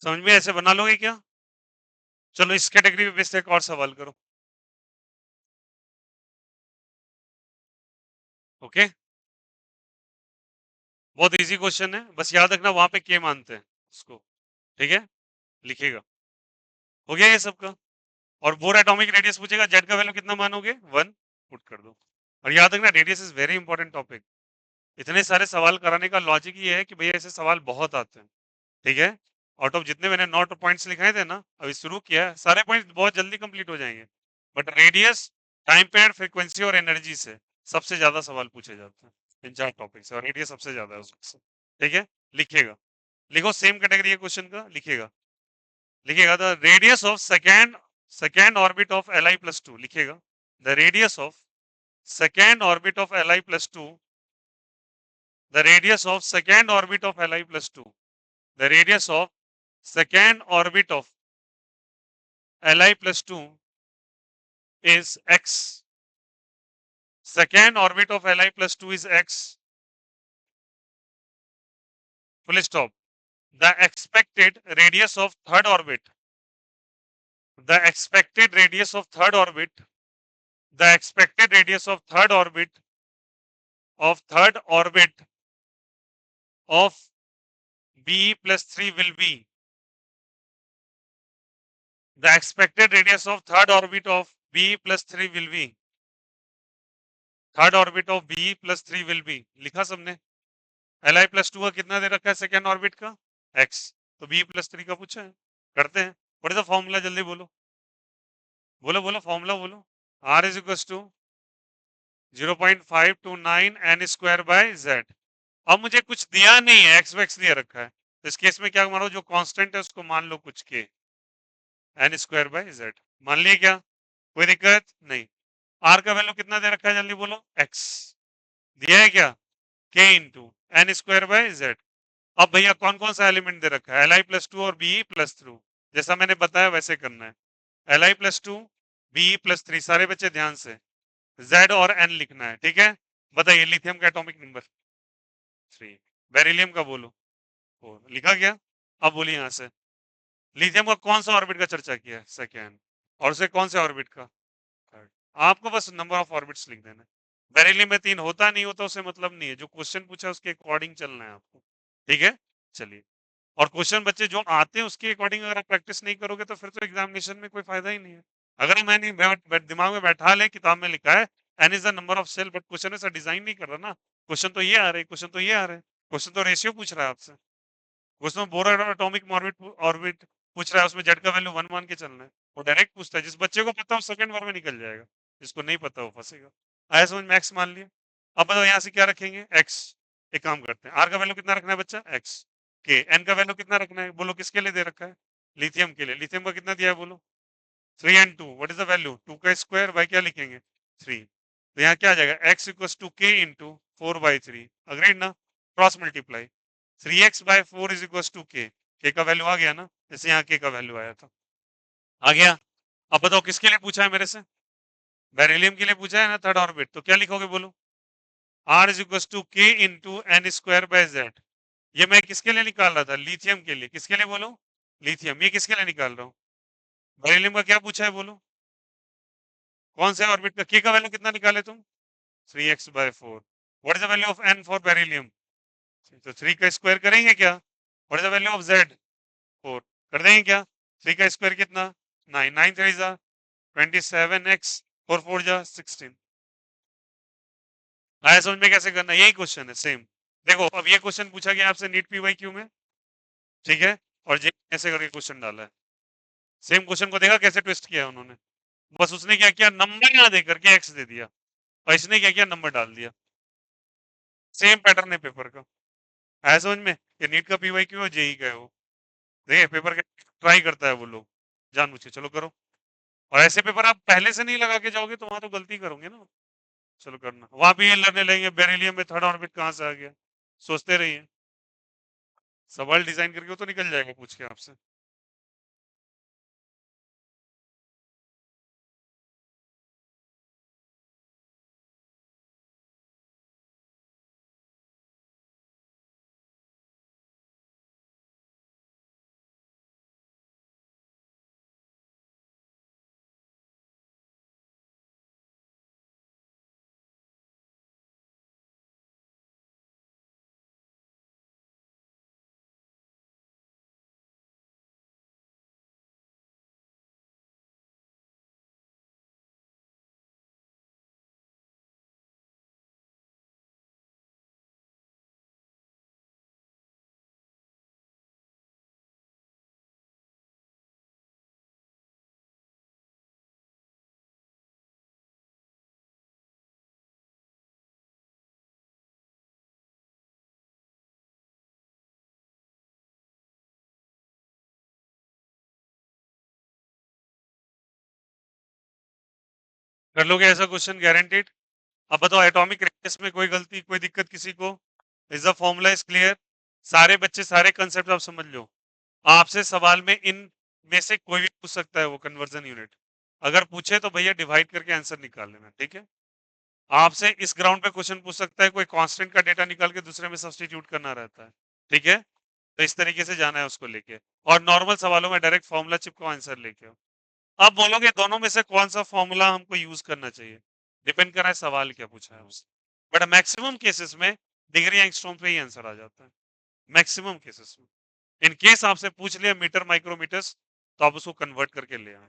समझ में? ऐसे बना लोगे क्या? चलो इस कैटेगरी पे बेस एक और सवाल करो। ओके, बहुत इजी क्वेश्चन है, बस याद रखना वहां पे के मानते हैं उसको, ठीक है? लिखेगा। हो गया ये सबका। और बोर एटॉमिक रेडियस पूछेगा, जेड का वैल्यू कितना मानोगे? 1 पुट कर दो। और याद रखना radius is very important topic. इतने सारे सवाल कराने का लॉजिक ये है कि भैया ऐसे सवाल बहुत आते हैं, ठीक है? आउट ऑफ जितने मैंने नोट पॉइंट्स लिखाए थे ना, अभी शुरू किया है, सारे पॉइंट्स बहुत जल्दी कंप्लीट हो जाएंगे, but radius, time period, frequency और एनर्जी से सबसे ज्यादा सवाल पूछे जाते हैं इन 4 टॉपिक से, और रेडियस सबसे ज्यादा है उसमें, ठीक है? लिखिएगा, लिखो सेम कैटेगरी है क्वेश्चन का, लिखिएगा, लिखिएगा the radius of second orbit of Li plus 2, लिखिएगा the radius of second orbit of Li plus 2, the radius of second orbit of Li plus 2, the radius of second orbit of Li plus 2 is x, second orbit of Li plus 2 is x, full stop. The expected radius of third orbit, the expected radius of third orbit, the expected radius of third orbit of B plus 3 will be, the expected radius of third orbit of B plus 3 will be, third orbit of B plus 3 will be, लिखा सबने? Li plus 2 का कितना दे रखा है second orbit का? x, तो b plus 3 का पूछा है, करते हैं। What is the formula? जल्दी बोलो, बोलो बोलो फॉर्मूला बोलो। r is equal to 0.529 n square by z। अब मुझे कुछ दिया नहीं है, x वैक्स दिया रखा है, तो इस केस में क्या मानो, जो कांस्टेंट है उसको मान लो कुछ के, n स्क्वायर बाय z मान लिया क्या? कोई दिक्कत नहीं। r का वैल्यू कितना दे रखा है, जल्दी बोलो? x दिया है क्या? k into N square by Z. अब भैया कौन कौन सा एलिमेंट दे रखा है? Li प्लस 2 और Be प्लस 3, जैसा मैंने बताया वैसे करना है। Li प्लस 2, Be प्लस 3, सारे बच्चे ध्यान से, Z और N लिखना है, ठीक है? बताइए लिथियम का एटॉमिक नंबर 3, बेरिलियम का बोलो 4, लिखा गया? अब बोलिए यहाँ से, लिथियम का कौन सा ऑर्बिट का चर्चा किया है? सेकेंड। और उसे कौन से ऑर्बिट का? थर्ड। आपको बस नंबर ऑफ ऑर्बिट्स लिख देना है। बेरिलियम में 3 होता नहीं होता उसे मतलब नहीं है, जो क्वेश्चन पूछा उसके अकॉर्डिंग चलना है आपको, ठीक है? चलिए, और क्वेश्चन बच्चे जो आते हैं उसके अकॉर्डिंग अगर आप प्रैक्टिस नहीं करोगे तो फिर तो एग्जामिनेशन में कोई फायदा ही नहीं है। अगर मैंने दिमाग में बैठा ले, किताब में लिखा है N is the number of shell, but question ऐसा डिजाइन नहीं कर रहा ना, क्वेश्चन तो ये आ रहे, क्वेश्चन तो ये आ रहे, क्वेश्चन तो रेशियो पूछ रहा है आपसे, क्वेश्चन में बोर एटॉमिक ऑर्बिट ऑर्बिट पूछ रहा है, उसमें जेड का वैल्यू 1 मान के चलना है, वो डायरेक्ट पूछता है, जिस बच्चे को पता हो सेकंड बार में निकल जाएगा, जिसको नहीं पता वो फंसेगा। आया समझ में? एक्स मान लिया। अब बताओ यहाँ से क्या रखेंगे? एक्स। एक काम करते हैं, आर का वैल्यू कितना रखना है बच्चा? एक्स। के एन का वैल्यू कितना रखना है? बोलो किसके लिए दे रखा है? लिथियम के लिए। लिथियम का कितना दिया है बोलो? 3 and 2, what is the value? 2 का स्क्वायर बाय क्या लिखेंगे? 3। तो यहाँ क्या आ जाएगा? x equals to K into 4/3, agreed ना? Cross multiply, 3x/4 is equals to K का वैल्यू आ गया ना, जैसे यहाँ के का वैल्यू आया था, आ गया। अब बताओ किसके लिए पूछा है मेरे से? बेरिलियम के लिए पूछा है ना थर्ड ऑर्बिट, तो क्या लिखोगे बोलो? R is equal to K into N square by Z. ये मैं किसके लिए निकाल रहा था? लिथियम के लिए। किसके लिए बोलो? लिथियम। ये किसके लिए निकाल रहा हूँ? बेरिलियम का क्या पूछा है बोलो? कौन से ऑर्बिट का? K का वैल्यू कितना निकाले तुम? 3x/4। What is the value of n for beryllium? तो 3 का स्क्वायर करेंगे क्या? What is the value of z? 4। कर देंगे क्या? 3 का स्क्वायर कितना? 9। 9 3 जा 27x, 4 4 जा 16। आया समझ में कैसे करना? यही क्वेश्चन है सेम। देखो अब ये क्वेश्चन पूछा गया आपसे नीट पीवाईक्यू में, ठीक है, और ये ऐसे करके क्वेश्चन डाला है। सेम क्वेश्चन को देखा कैसे ट्विस्ट किया है उन्होंने। बस उसने क्या किया, नंबर ना दे करके एक्स दे दिया, और इसने क्या किया, नंबर डाल दिया। सेम पैटर्न है पेपर का। आया समझ में? ये नीट का पीवाईक्यू है, जेई का है वो। देखिए पेपर का ट्राई करता है वो लोग जानबूझ के। चलो करो। और ऐसे पेपर आप पहले से नहीं लगा के जाओगे तो वहां तो गलती करोगे ना। चलो करना। वहां भी ये लड़ने लगेंगे बेरिलियम में थर्ड ऑर्बिट कहां से आ गया। सोचते रहिए, सवाल डिजाइन करके वो तो निकल जाएगा पूछ के आपसे। कर लोगे ऐसा क्वेश्चन गारंटीड? अब बताओ एटॉमिक रेडियस में कोई गलती, कोई दिक्कत किसी को? Is the formula is clear? सारे बच्चे सारे कंसेप्ट आप समझ लो। आपसे सवाल में इन में से कोई भी पूछ सकता है वो कन्वर्जन यूनिट। अगर पूछे तो भैया डिवाइड करके आंसर निकाल लेना, ठीक है। आपसे इस ग्राउंड पे क्वेश्चन पूछ सकता है, कोई कांस्टेंट का डेटा निकाल के दूसरे में सब्स्टिट्यूट करना रहता है, ठीक है। तो इस तरीके से जाना है उसको लेके। और नॉर्मल सवालों में डायरेक्ट फॉर्मूला चिपको आंसर लेके आओ। अब बोलोगे दोनों में से कौन सा फॉर्मूला हमको यूज करना चाहिए? डिपेंड कर रहा है सवाल क्या पूछा है उससे। बट मैक्सिमम केसेस में डिग्री एंगस्ट्रॉम पे ही आंसर आ जाता है, मैक्सिमम केसेस में। इन केस आपसे पूछ लिया मीटर माइक्रोमीटर्स, तो आप उसको कन्वर्ट करके ले आए,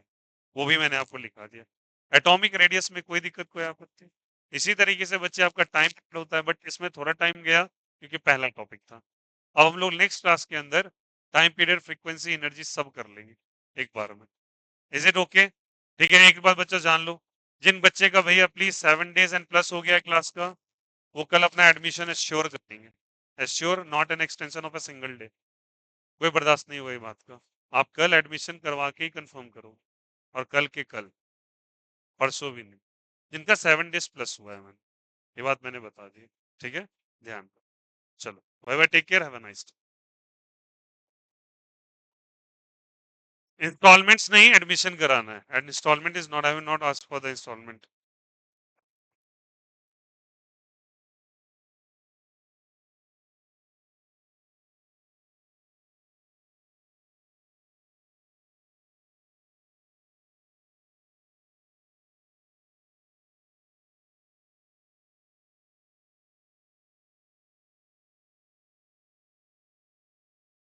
वो भी मैंने आपको लिखा दिया। एटॉमिक रेडियस में कोई दिक्कत, कोई आपत्ति? इसी तरीके से बच्चे आपका टाइम होता है, बट इसमें थोड़ा टाइम गया क्योंकि पहला टॉपिक था। अब हम लोग नेक्स्ट क्लास के अंदर टाइम पीरियड, फ्रीक्वेंसी, एनर्जी सब कर लेंगे एक बार में। Is it okay? ठीक है। एक बात बच्चा जान लो, जिन बच्चे का भैया प्लीज 7 days एंड प्लस हो गया है क्लास का, वो कल अपना एडमिशन एश्योर कर देंगे। Assure, not an extension of a single day. कोई बर्दाश्त नहीं हुआ ये बात का। आप कल एडमिशन करवा के ही कंफर्म करो, और कल के कल, परसों भी नहीं। जिनका 7 days प्लस हुआ है, मैंने ये बात मैंने बता दी, ठीक है। ध्यान दो। चलो bye bye, take care, have a nice day. Instalments नहीं, एडमिशन कराना है। Instalment is not, I will not ask for the instalment.